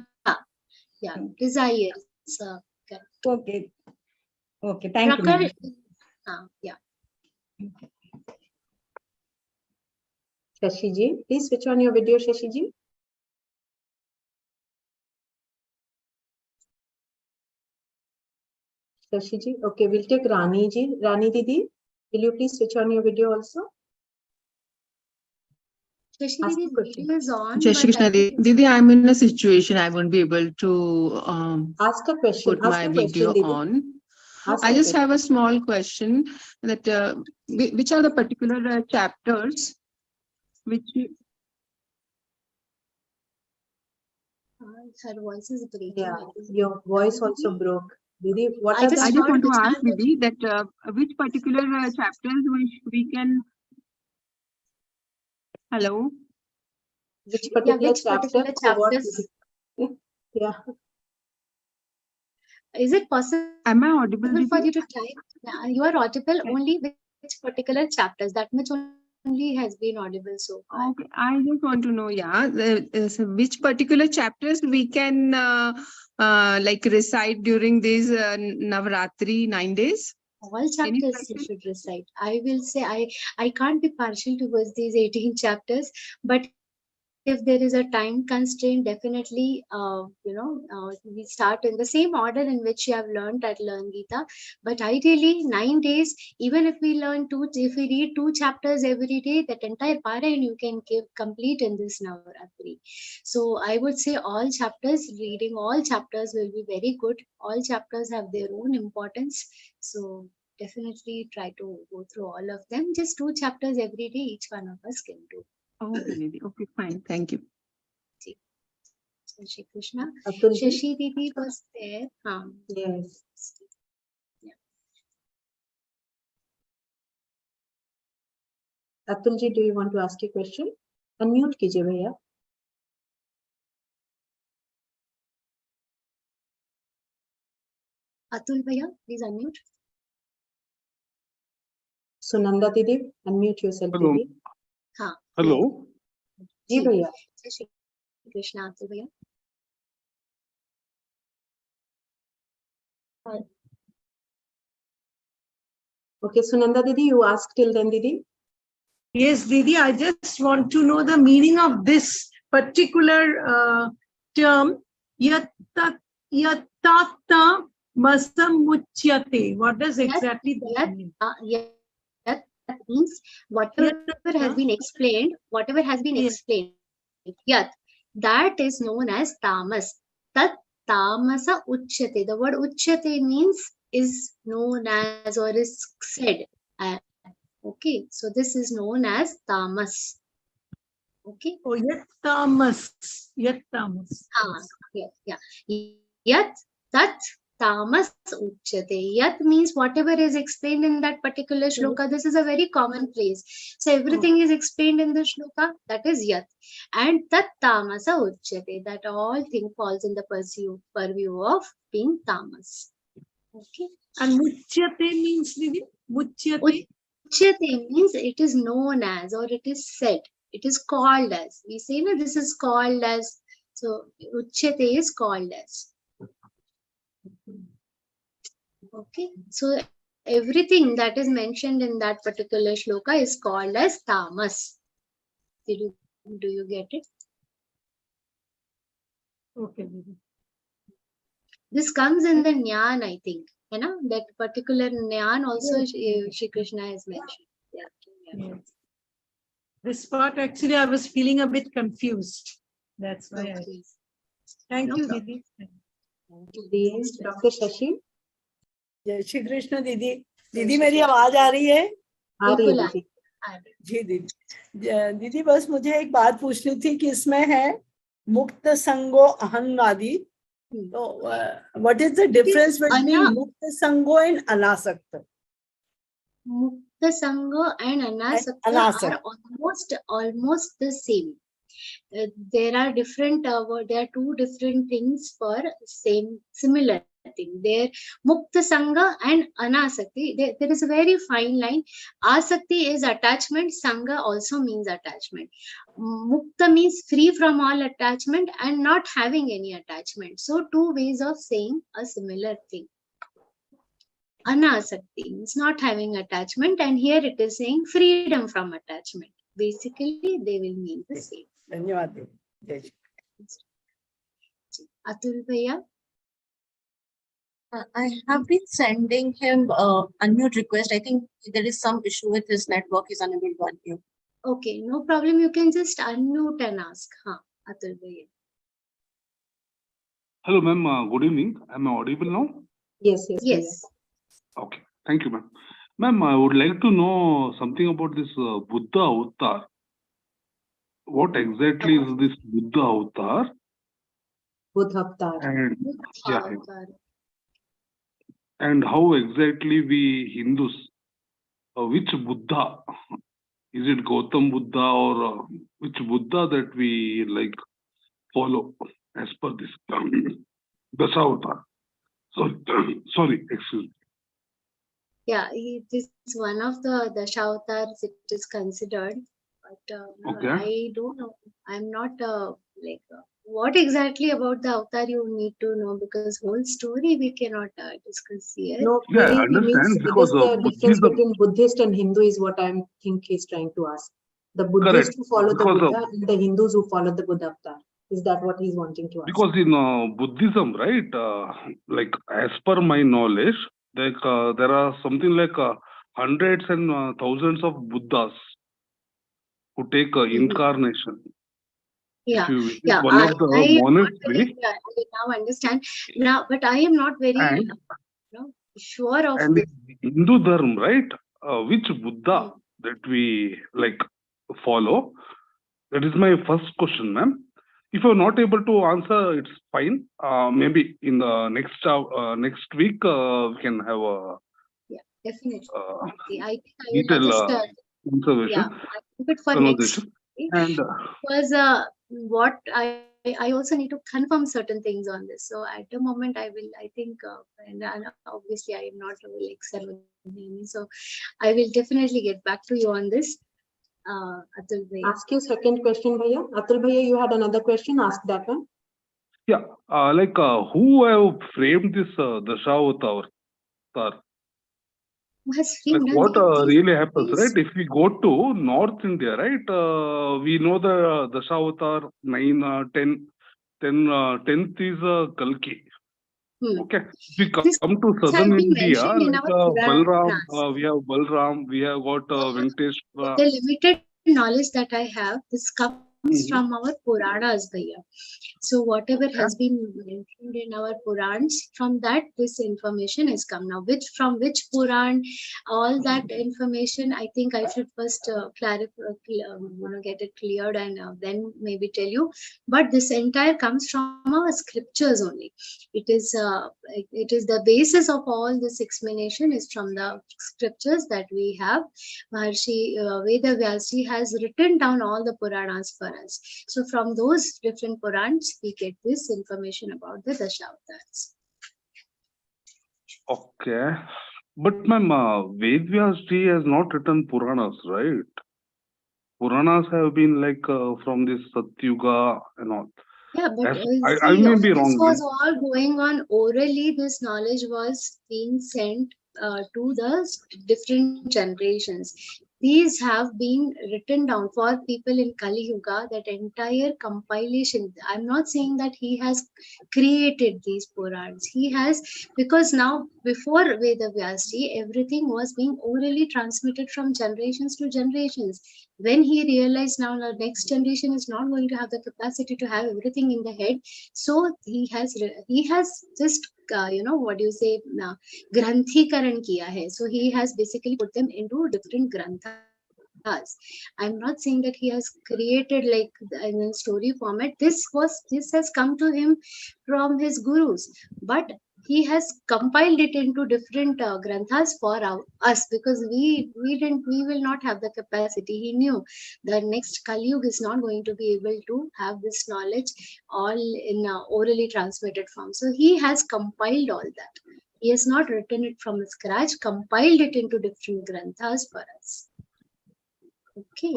Yeah, desire. Okay. Okay, thank you. Yeah. Shashi ji, please switch on your video, Shashi ji. Shashi ji, okay, we'll take Rani ji. Rani Didi, will you please switch on your video also? Jai Shri Krishna Didi, I'm in a situation I won't be able to ask a question. Put my video on. I just have a small question that which are the particular chapters which her voice is breaking. Yeah, your voice also broke. Didi, what I just want to ask Didi that which particular chapters we can. Hello. Which particular chapters? Yeah. Is it possible? Am I audible for you to type? Yeah, you are audible. Only which particular chapters? That much only has been audible so far. Okay, I just want to know, which particular chapters we can like recite during these Navratri 9 days? All chapters you should recite. I will say I can't be partial towards these 18 chapters, but if there is a time constraint, definitely, we start in the same order in which you have learned at Learn Gita. But ideally, 9 days, even if we if we read 2 chapters every day, that entire Parayan you can complete in this Navaratri. So I would say all chapters, reading all chapters will be very good. All chapters have their own importance. So definitely try to go through all of them. Just 2 chapters every day, each one of us can do. Okay, fine. Thank you. Shri Krishna. Atulji? Shashi Didi was there. Yes. Atulji, do you want to ask a question? Unmute कीजिए भैया. Atul Bhaiya, please unmute. Sunanda Didi, unmute yourself. Hello. Didi. Hello. जी भैया. Shri Krishna, Atul Bhaiya. Okay, Sunanda Didi, you ask till then, Didi. Yes, Didi, I just want to know the meaning of this particular term, yatta masamuchyate. What does exactly that mean? That means whatever has been explained, yat, that is known as tamas. Tat tamasa uchyate. The word uchyate means is known as or is said. Okay, so this is known as tamas. Okay. Oh, yat tamas. Yeah. Yat tat tamas uchyate. Yat means whatever is explained in that particular shloka. This is a very common phrase. So everything is explained in the shloka. That is yat. And tat tamasa uchyate. That all thing falls in the purview of being tamas. Okay. And muchyate means, Didi? Muchyate? Uchyate means it is known as or it is said. It is called as. We say, no, this is called as. So, uchyate is called as. Okay. So, everything that is mentioned in that particular shloka is called as tamas. Do you get it? Okay, Didi. This comes in the Jnana, I think. You know, that particular Jnana also Shri Krishna has mentioned. Yeah. Yes. This part actually I was feeling a bit confused. That's why I... Thank you, Didi. Didi, Dr. Shashi. जय श्री कृष्ण दीदी. दीदी मेरी आवाज आ रही है? आ रही है दीदी. जी दीदी. दीदी बस मुझे एक बात पूछनी थी कि इसमें है मुक्त संगो अहंगादि. तो what is the difference between मुक्त संगो एंड अनासक्त? Mukta Sangha and Anasakta are almost the same. There are different, there are two different things for similar thing. There, Mukta Sangha and Anasakti, there is a very fine line. Asakti is attachment, Sangha also means attachment. Mukta means free from all attachment and not having any attachment. So, two ways of saying a similar thing. Anasakti means not having attachment, and here it is saying freedom from attachment. Basically, they will mean the same. धन्यवाद. Atul Bhaiya? I have been sending him unmute request. I think there is some issue with his network. He's unable to unmute. Okay, no problem. You can just unmute and ask. Atul Bhaiya. Hello, ma'am. Good evening. Am I audible now? Yes. Okay. Thank you, ma'am. Ma'am, I would like to know something about this Buddha avatar. What exactly is this Buddha avatar? Buddha avatar. And how exactly we Hindus, which Buddha? Is it Gautam Buddha or which Buddha that we like follow as per this Dasavatar? Sorry, excuse me. Yeah, this is one of the Dashavatars it is considered, but Okay. I don't know. I'm not what exactly about the avatar you need to know, because whole story we cannot discuss here. No, Yeah, I maybe he understand, means because what is the difference Buddhism- between Buddhist and Hindu is what I think he's trying to ask. The Buddhists Correct, who follow the because Buddha and the Hindus who follow the Buddha avatar. Is that what he's wanting to ask? Because in Buddhism, right, like as per my knowledge, like there are something like hundreds and thousands of Buddhas who take incarnation. Yeah, If you visit yeah. one of the I monastery, now understand now, but I am not very and, sure of and this. in Hindu Dharma, right, which Buddha that we like follow? That is my first question, ma'am. if you're not able to answer, it's fine. Maybe in the next week we can have a Definitely. I think I will detailed just observation, I keep it for next conversation, week, and because what I also need to confirm certain things on this. So at the moment I think and obviously I am not like ceremony, so I will definitely get back to you on this. Atul Bhaiya. Ask your second question, Bhaiya. Atul Bhaiya, you had another question. Ask that one. yeah, who have framed this Dashavatar? Like what really happens, right? If we go to North India, right, we know the Dashavatar 9, 10, 10th is Kalki. Okay. If we come to southern India, like Balram, we have Balram, we have got Venkatesh. The limited knowledge that I have, this comes from our Puranas, Bhaiya. So whatever has been mentioned in our Purans, from that this information has come now. From which Puran, all that information, I think I should first clarify, get it cleared and then maybe tell you. But this entire comes from our scriptures only. It is the basis of all this explanation is from the scriptures that we have. Maharshi Veda Vyasi has written down all the Puranas for us. So from those different Purans, we get this information about the Dashavatars. Okay. But ma'am, Vedvyasji has not written Puranas, right? Puranas have been like from this Satyuga and all. Yeah, but I may be wrong. This was all going on orally. This knowledge was being sent to the different generations. These have been written down for people in Kali Yuga, that entire compilation. I'm not saying that he has created these Purans. He has, because now before Veda Vyasji, everything was being orally transmitted from generations to generations. When he realized now the next generation is not going to have the capacity to have everything in the head, so he has just what do you say, granthikaran kiya hai. So he has basically put them into different granthas. I'm not saying that he has created like in a story format. This has come to him from his gurus, but he has compiled it into different granthas for us, because we will not have the capacity. He knew the next Kali Yuga is not going to be able to have this knowledge all in orally transmitted form. So he has compiled all that. He has not written it from scratch, compiled it into different granthas for us. Okay.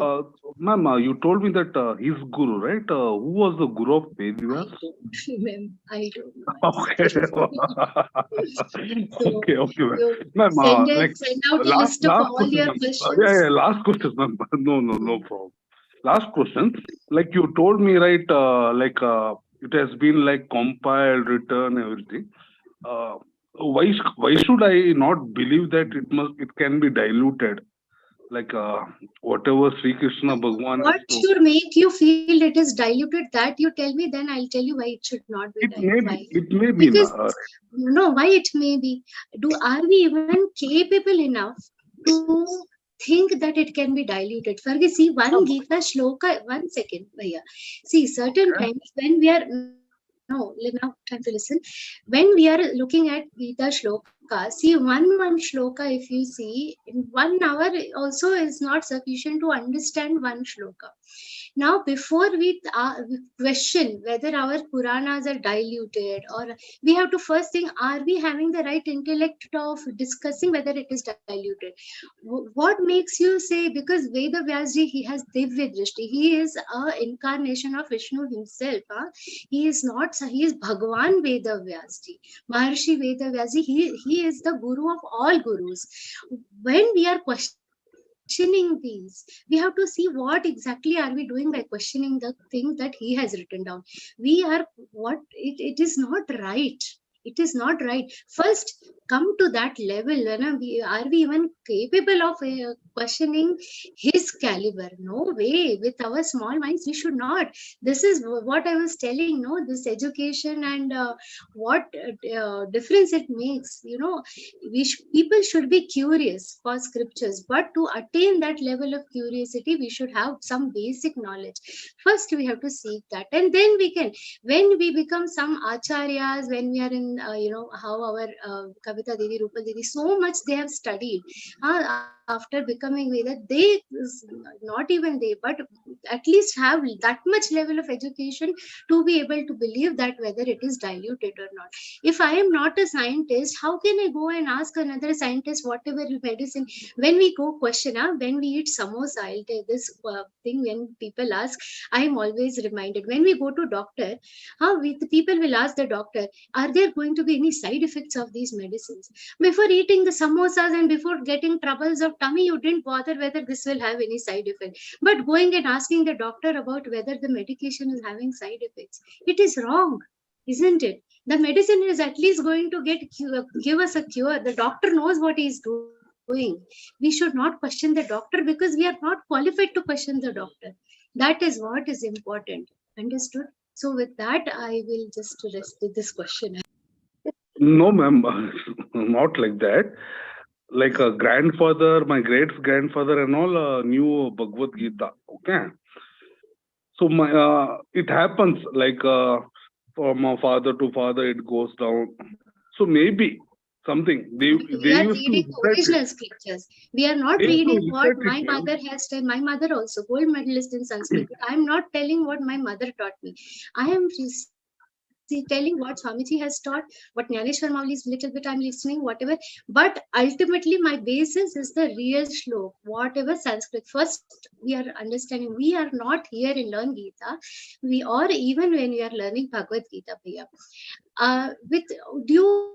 Ma'am, you told me that his guru, right? Who was the guru of Vedas? I don't know. Okay. Okay, ma'am. Send out a list of all your questions. Yeah, last question, ma'am. No problem. Last question. Like you told me, right? It has been like compiled, written, everything. Why should I not believe that it can be diluted? Like whatever Sri Krishna Bhagwan. What should make you feel it is diluted? That you tell me, then I'll tell you why it should not be diluted. It may be. Because why it may be? Are we even capable enough to think that it can be diluted? Forget, see one Gita shloka. 1 second, Bhaiya. See, certain times when we are now time to listen. When we are looking at Gita shloka, see one shloka, if you see, in 1 hour also is not sufficient to understand one shloka. Now, before we question whether our Puranas are diluted, or we have to first think, are we having the right intellect of discussing whether it is diluted? What makes you say, because Veda Vyasji, he has Divya Drishti, he is an incarnation of Vishnu himself. He is Bhagwan Veda Vyasji. Maharshi Veda Vyasji, he is the guru of all gurus. When we are questioning these, we have to see what exactly are we doing by questioning the thing that he has written down. It is not right. It is not right. First, come to that level. Are we even capable of questioning his caliber? No way. With our small minds, we should not. This is what I was telling. No, this education and what difference it makes. People should be curious for scriptures, but to attain that level of curiosity, we should have some basic knowledge. First, we have to seek that, and then we can. When we become some acharyas, when we are in, how our Kavita Devi, Rupal Devi, so much they have studied. After becoming Veda, they, not even they, but at least have that much level of education to be able to believe that whether it is diluted or not. If I am not a scientist, how can I go and ask another scientist whatever medicine? When we go question, when we eat samosa, I'll tell this thing, when people ask, I am always reminded, when we go to doctor, the people will ask the doctor, are there going to be any side effects of these medicines? Before eating the samosas and before getting troubles of tummy, you didn't bother whether this will have any side effect. But going and asking the doctor about whether the medication is having side effects, it is wrong, isn't it? The medicine is at least going to give us a cure. The doctor knows what he is doing. We should not question the doctor because we are not qualified to question the doctor. That is what is important. Understood? So with that, I will just rest with this question. No, ma'am, not like that. Like a grandfather, my great grandfather and all knew Bhagavad-Gītā. Okay. So it happens like from father to father, it goes down. So maybe something they are reading the original scriptures. We are not reading what my mother has said. My mother also gold medalist in Sanskrit. I am not telling what my mother taught me. I am telling what Swamiji has taught, what Jnaneshwar Mauli is little bit I'm listening, whatever. But ultimately, my basis is the real shlok, whatever Sanskrit. First, we are understanding. We are not here in learn Gita. Or even when we are learning Bhagavad Gita, Priya. With due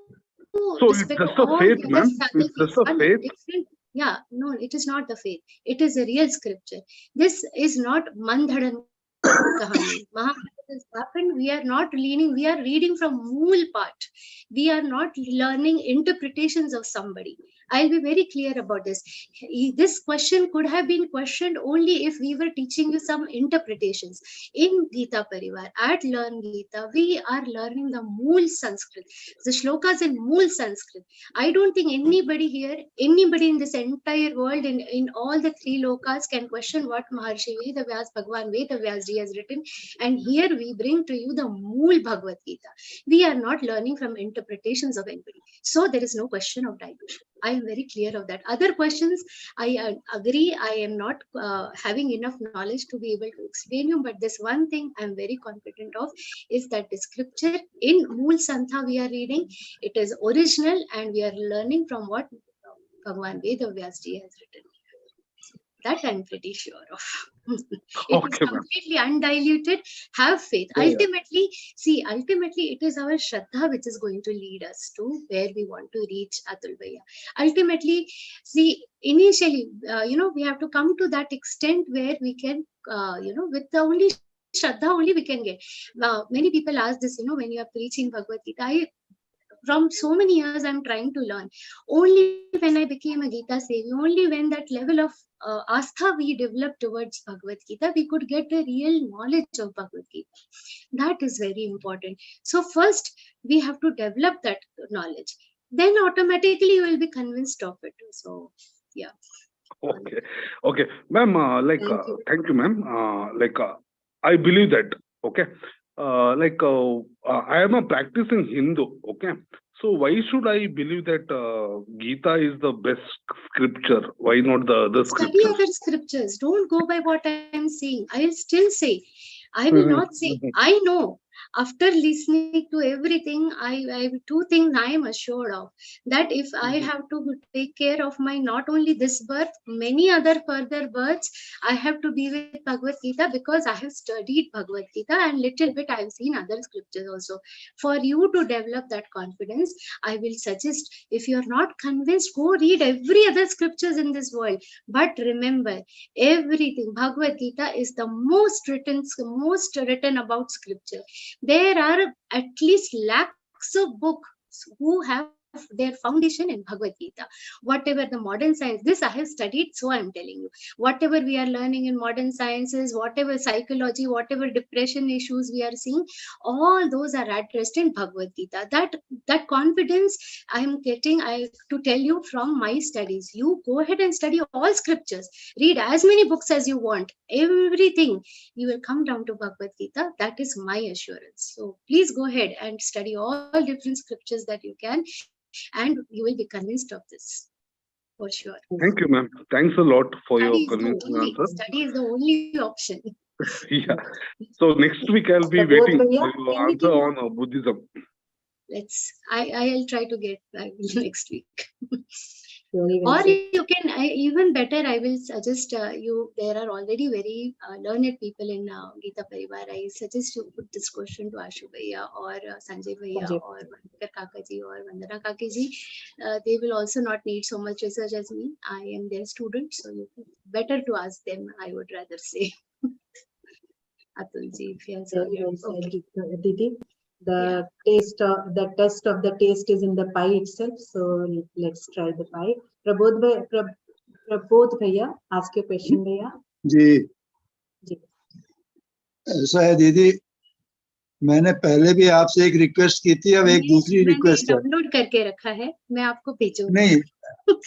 so it's just a faith, ma'am. It's just a faith. Yeah, no, it is not the faith. It is a real scripture. This is not Mandhadan Kahani. Mahabharata has happened. We are not leaning. We are reading from Mool part. We are not learning interpretations of somebody. I'll be very clear about this. This question could have been questioned only if we were teaching you some interpretations. In Gita Parivar, at Learn Gita, we are learning the Mool Sanskrit. The shlokas in Mool Sanskrit. I don't think anybody here, anybody in this entire world, in all the three lokas can question what Maharshi Veda Vyas, Bhagwan Veda Vyas Ji has written. And here we bring to you the Mool Bhagavad Gita. We are not learning from interpretations of anybody. So there is no question of dilution. I am very clear of that. Other questions, I agree, I am not having enough knowledge to be able to explain you, but this one thing I am very confident of is that the scripture in Mool Santha we are reading, it is original and we are learning from what Bhagwan Veda Vyas Ji has written. That I'm pretty sure of. It is completely undiluted. Have faith. Ultimately, ultimately it is our Shraddha which is going to lead us to where we want to reach, Atul Bhaiya. Ultimately, initially, we have to come to that extent where we can, with the only Shraddha only we can get. Many people ask this, when you are preaching Bhagavad Gita, from so many years I'm trying to learn. Only when I became a Gita Sevi, only when that level of astha we developed towards Bhagavad Gita, we could get the real knowledge of Bhagavad Gita. That is very important. So first, we have to develop that knowledge. Then automatically you will be convinced of it. So, yeah. Okay. Ma'am, thank you, ma'am. I believe that, okay. I am a practicing Hindu, okay. So why should I believe that Gita is the best scripture? Why not the other scriptures? Study other scriptures. Don't go by what I am saying. I will still say. I will not say. I know. After listening to everything, I have two things I am assured of. That if I have to take care of my not only this birth, many other further births, I have to be with Bhagavad Gita because I have studied Bhagavad Gita and little bit I have seen other scriptures also. For you to develop that confidence, I will suggest, if you are not convinced, go read every other scriptures in this world. But remember, everything, Bhagavad Gita is the most written about scripture. There are at least lakhs of books books who have their foundation in Bhagavad Gita. Whatever the modern science, this I have studied, so I am telling you. Whatever we are learning in modern sciences, whatever psychology, whatever depression issues we are seeing, all those are addressed in Bhagavad Gita. That confidence I am getting, to tell you from my studies. You go ahead and study all scriptures. Read as many books as you want. Everything you will come down to Bhagavad Gita. That is my assurance. So please go ahead and study all different scriptures that you can, and you will be convinced of this for sure. Thank you, ma'am. Thanks a lot for Study your is the convincing only, answer. study is the only option. Yeah. So next week I'll be waiting for your answer on Buddhism. I'll try to get back next week. Or you can, even better, I will suggest you, there are already very learned people in Gita Parivar. I suggest you put this question to Ashu Bhaiya or Sanjay Bhaiya or Vandana Kakaji or Vandana Kakiji. They will also not need so much research as me. I am their student, so better to ask them, I would rather say. Atulji, if you have Didi. The test of the taste is in the pie itself. So let's try the pie. Prabodh Bhaiya, ask your question, Bhaiya. जी ऐसा है दीदी, मैंने पहले भी आपसे एक request की थी, अब एक दूसरी रिक्वेस्ट है। डाउनलोड करके रखा है, मैं आपको भेजूंगी। नहीं,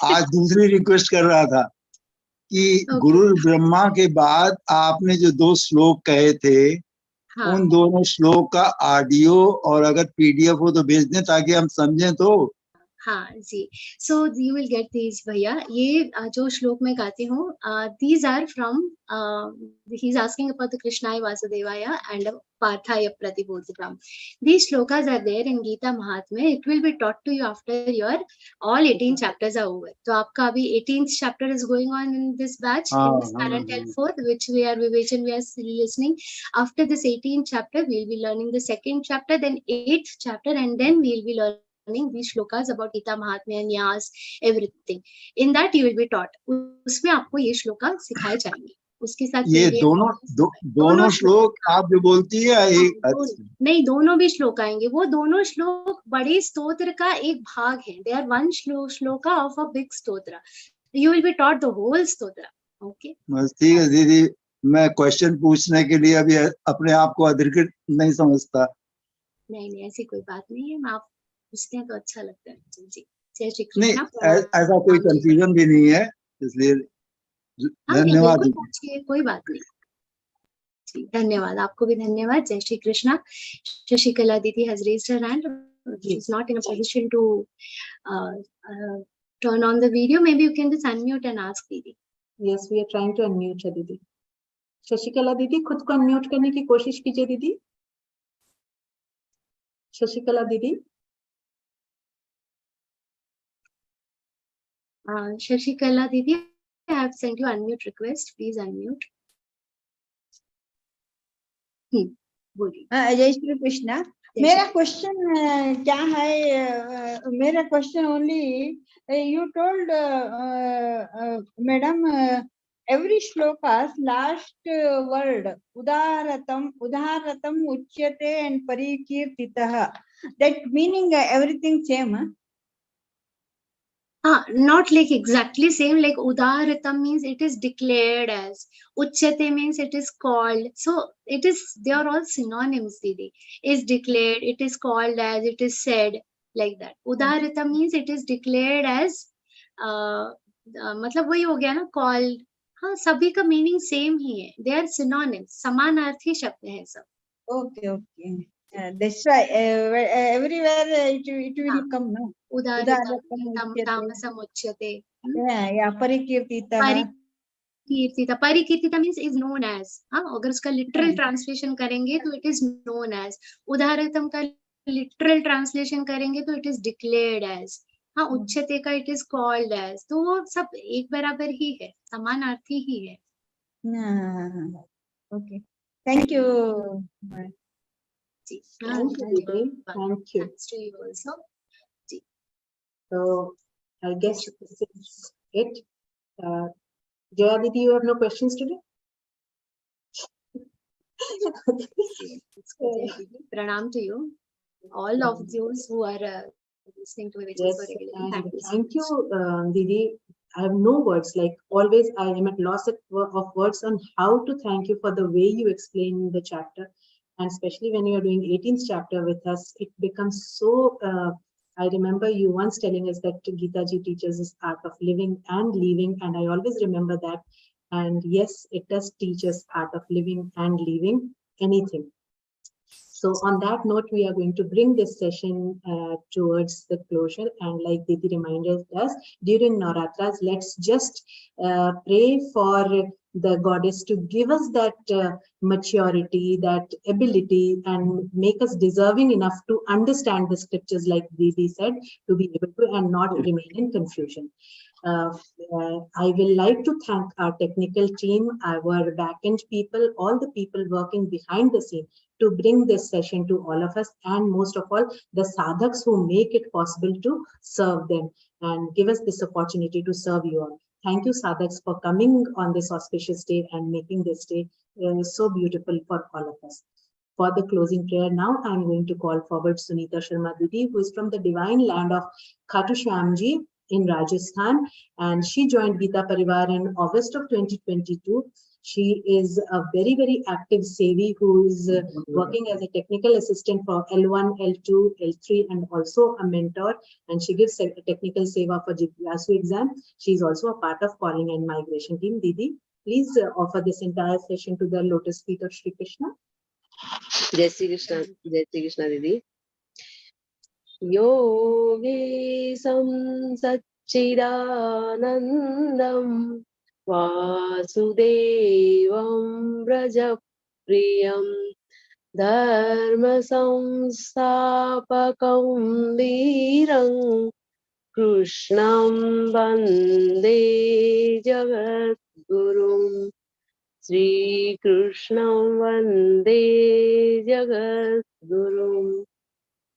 आज दूसरी रिक्वेस्ट कर रहा था कि गुरु ब्रह्मा के बाद आपने जो 2 श्लोक कहे थे, उन दोनों श्लोक का ऑडियो और अगर पीडीएफ हो तो भेज दें ताकि हम समझें तो। हाँ जी, so you will get these भैया। ये जो श्लोक मैं गाती हूँ, these are from he's asking about the Krishnaya Vasudevaya and Parthaya Pratibodhikam. These shlokas are there in Gita Mahatmya. It will be taught to you after your all 18 chapters are over. तो आपका अभी 18th chapter is going on in this batch, in this current L4, which we are listening. After this 18th chapter, we'll be learning the 2nd chapter, then 8th chapter, and then we'll be learning these shlokas about Gita Mahatmya, Nyas, everything. In that you will be taught. उसमें आपको ये श्लोका सिखाए जाएंगे। उसके साथ ये दोनों श्लोक आप जो बोलती है नहीं, दोनों भी श्लोक आएंगे। वो दोनों श्लोक बड़े स्तोत्र का एक भाग है। They are one shloka of a big stotra. You will be taught the whole stotra. Okay. बस ठीक है दीदी, मैं क्वेश्चन पूछने के लिए अभी अपने आप को अधिकृत नहीं समझता। नहीं, ऐसी कोई बात नहीं है। आप पूछते हैं तो अच्छा लगता है जी। जय श्री नहीं, कृष्ण। ऐसा कोई कंफ्यूजन भी नहीं है, इसलिए धन्यवाद। कोई बात नहीं जी, धन्यवाद। आपको भी धन्यवाद। जय श्री कृष्ण। शशिकला दीदी has raised her hand. She is not in a position to turn on the video. Maybe you can just unmute and ask दीदी। Yes, we are trying to unmute her, दीदी। शशिकला दीदी, खुद को अनम्यूट करने की कोशिश कीजिए दीदी। शशिकला दीदी। शशिकला दीदी, I have sent you unmute request. Please unmute. बोलिए। जय श्री कृष्ण। मेरा क्वेश्चन क्या है, मेरा question only, you told madam, every shloka's last word udaratam uchyate and parikirtitah, that meaning everything same? Not like exactly same, like udaratam means it is declared as, uchyate means it is called. So it is, they are all synonyms, didi. Is declared, it is called as, it is said, like that. Udaratam means it is declared as, मतलब वही हो गया ना, called। हाँ, सभी का meaning same ही है। They are synonyms, समानार्थी शब्द है सब। Okay. That's why everywhere it will come, no? Udaratam uchyate. Yeah, parikirtita. Parikirtita means is known as. अगर उसका literal translation करेंगे तो it is known as. उदारतम का literal translation करेंगे तो it is declared as. उच्चते का it is called as. तो वो सब एक बराबर ही है, समानार्थी ही है। Okay. Thank you. Thank you. Thanks to you also. So I guess this is it. Jaya Didi, you have no questions today? Pranam to you. All of those who are listening to it. Yes, and thank you, Didi. I have no words. Like always, I am at loss of words on how to thank you for the way you explain the chapter, and especially when you are doing 18th chapter with us, it becomes so. I remember you once telling us that Gita ji teaches us art of living and leaving, and I always remember that. And yes, it does teach us art of living and leaving anything. So on that note, we are going to bring this session towards the closure. And like Didi reminded us, during Navratras, let's just pray for the goddess to give us that maturity, that ability, and make us deserving enough to understand the scriptures, like Didi said, to be able to and not remain in confusion. I will like to thank our technical team, our backend people, all the people working behind the scene to bring this session to all of us, and most of all, the sadhaks who make it possible to serve them and give us this opportunity to serve you all. Thank you, sadhaks, for coming on this auspicious day and making this day so beautiful for all of us. For the closing prayer now, I am going to call forward Sunita Sharma Didi, who is from the divine land of Khatu Shyamji in Rajasthan, and she joined Gita Parivar in August of 2022. She is a very, very active Sevi who is working as a technical assistant for L1, L2, L3, and also a mentor. And she gives a technical seva for Jigyasu exam. She is also a part of calling and migration team. Didi, please offer this entire session to the lotus feet of Shri Krishna. Jai Shri Krishna, Didi. Yogesam Satchidanandam Vasudevam Brajapriyam Dharma Samstapakam Veeram Krishnam Vande Jagat Gurum Sri Krishnam Vande Jagat Gurum.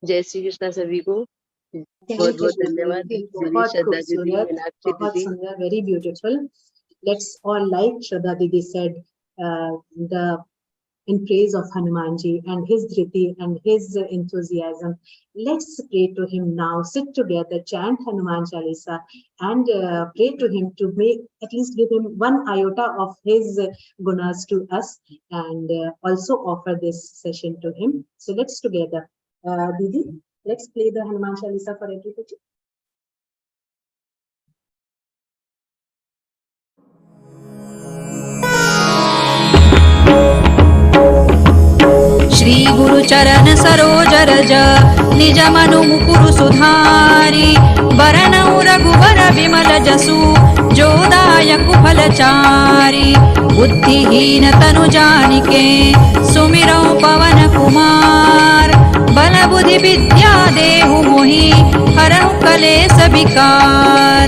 जय श्री कृष्णा सभी को बहुत बहुत धन्यवाद श्रद्धा दीदी मीनाक्षी दीदी very beautiful. Let's all, like Shraddha Didi said, in praise of Hanumanji and his dhriti and his enthusiasm, let's pray to him now. Sit together, chant Hanuman Chalisa, and pray to him to make, at least give him one iota of his gunas to us, and also offer this session to him. So let's together. Didi, let's play the Hanuman Chalisa for everybody. Shri गुरु चरण सरोज रज निज मनु मुकुरु सुधारी बरनउ रघुबर विमल जसु जो दायक फलचारी बुद्धिहीन तनु जानिके सुमिरौ पवन कुमार बल बुद्धि विद्या देहु मोहि हरहु कलेस विकार।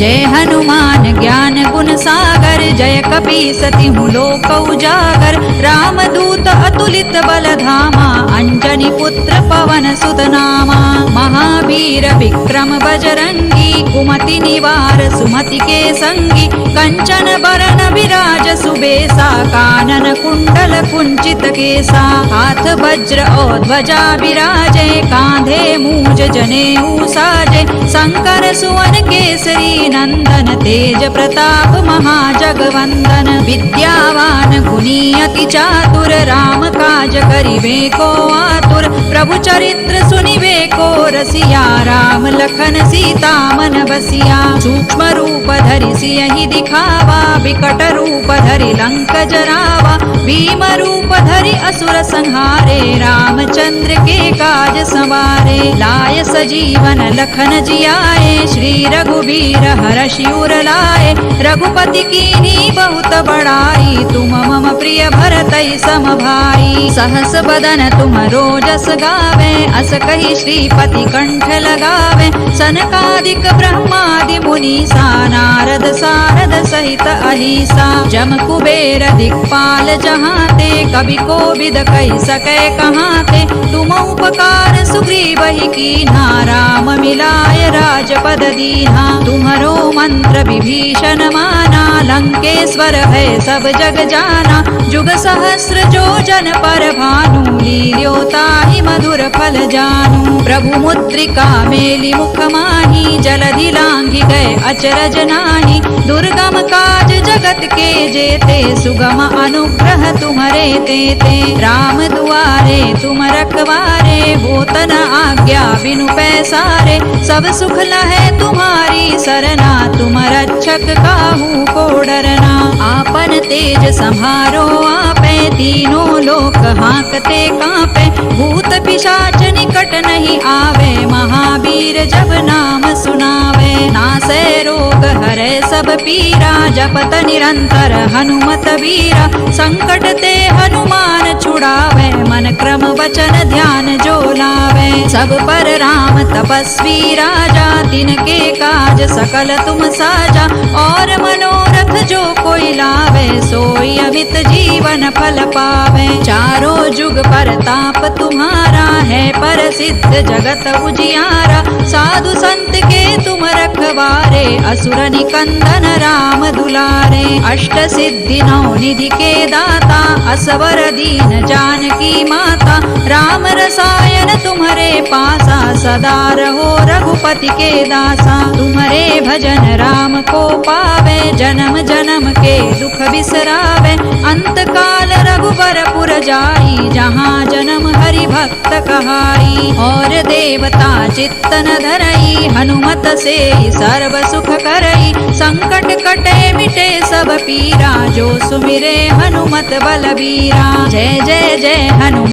जय हनुमान ज्ञान गुण सागर जय कपीसति लोक उजागर रामदूत अतुलित बल धामा अंजनी पुत्र पवन सुत नामा महावीर विक्रम बजरंगी कुमति निवार सुमति के संगी कंचन बरन विराज सुबेसा कानन कुंडल कुंचित केसा हाथ वज्र और ध्वजा विराजे कांधे मूज जनेऊ साजे शंकर सुवन केसरी नंदन तेज प्रताप महाजगवंदन विद्यावान गुणी अति चातुर राम काज करिबे को आतुर प्रभु चरित्र सुनिबे को रसिया राम लखन सीता मन बसिया सूक्ष्म रूप धरि सियहि दिखावा विकट रूप धरि लंक जरावा भीम रूप धरि असुर संहारे रामचंद्र के काज संवारे लाय सजीवन लखन जियाए श्री रघुबीर हरषि उर लाए रघुपति कीन्ही बहुत बड़ाई तुम मम प्रिय भरतहि सम भाई सहस बदन तुम रोजस गावे अस कहि श्रीपति कंठ लगावे सनकादिक ब्रह्मादि मुनीसा नारद सारद सहित अहिसा जम कुबेर दिक्पाल काल जहाँ ते, कभी को विद कही सके कहाँ ते। तुम उपकार सुग्रीव ही कीन्हा, राम मिलाय राजपद दीन्हा। तुम्हारो मंत्र विभीषण माना, लंकेश्वर है सब जग जाना। जुग सहस्र जो जन पर भानु, लील्यो ताहि मधुर फल जानू। प्रभु मुद्रिका मेलि मुख माही, जलधि लांघि गए अचरज नाही। दुर्गम काज जगत के जेते, सुगम अनुग्रह तुम्हारे तेते। राम दुआरे तुम रखवारे, होत न आज्ञा बिनु पैसारे। सब सुख लहे तुम्हारी सरना, तुम रक्षक काहू को डरना। आपन तेज सम्हारो आपे, तीनों लोक हाँकते कांपे। भूत पिशाच निकट नहीं आवे, महावीर जब नाम सुनावे। नासै रोग हरै सब पीरा, जपत निरंतर हनुमत वीरा। संकट ते हनुमान छुड़ावे, मन क्रम वचन ध्यान जो लावे। सब पर राम तपस्वी राजा, तिनके काज सकल तुम साजा। और मनोरथ जो कोई लावे, सोई अमित जीवन फल पावे। चारों जुग परताप तुम्हारा, है प्रसिद्ध जगत उजियारा। साधु संत के तुम रखवारे, असुर निकंदन राम दुलारे। अष्ट सिद्धि नौ निधि के दाता, असवर दीन जानकी माता। राम रसायन तुम्हारे पासा, सदा रहो रघुपति के दासा। तुम्हारे भजन राम को पावे, जन्म जन्म के दुख बिसरावे। अंत काल रघुबर पुर जाई, जहाँ जन्म हरि भक्त कहाई। और देवता चित्त न धरई, हनुमत से सर्व सुख करई। संकट कटे मिटे सब पीरा, जो सुमिरे हनुमत बलबीरा। जय जय जय हनुमान।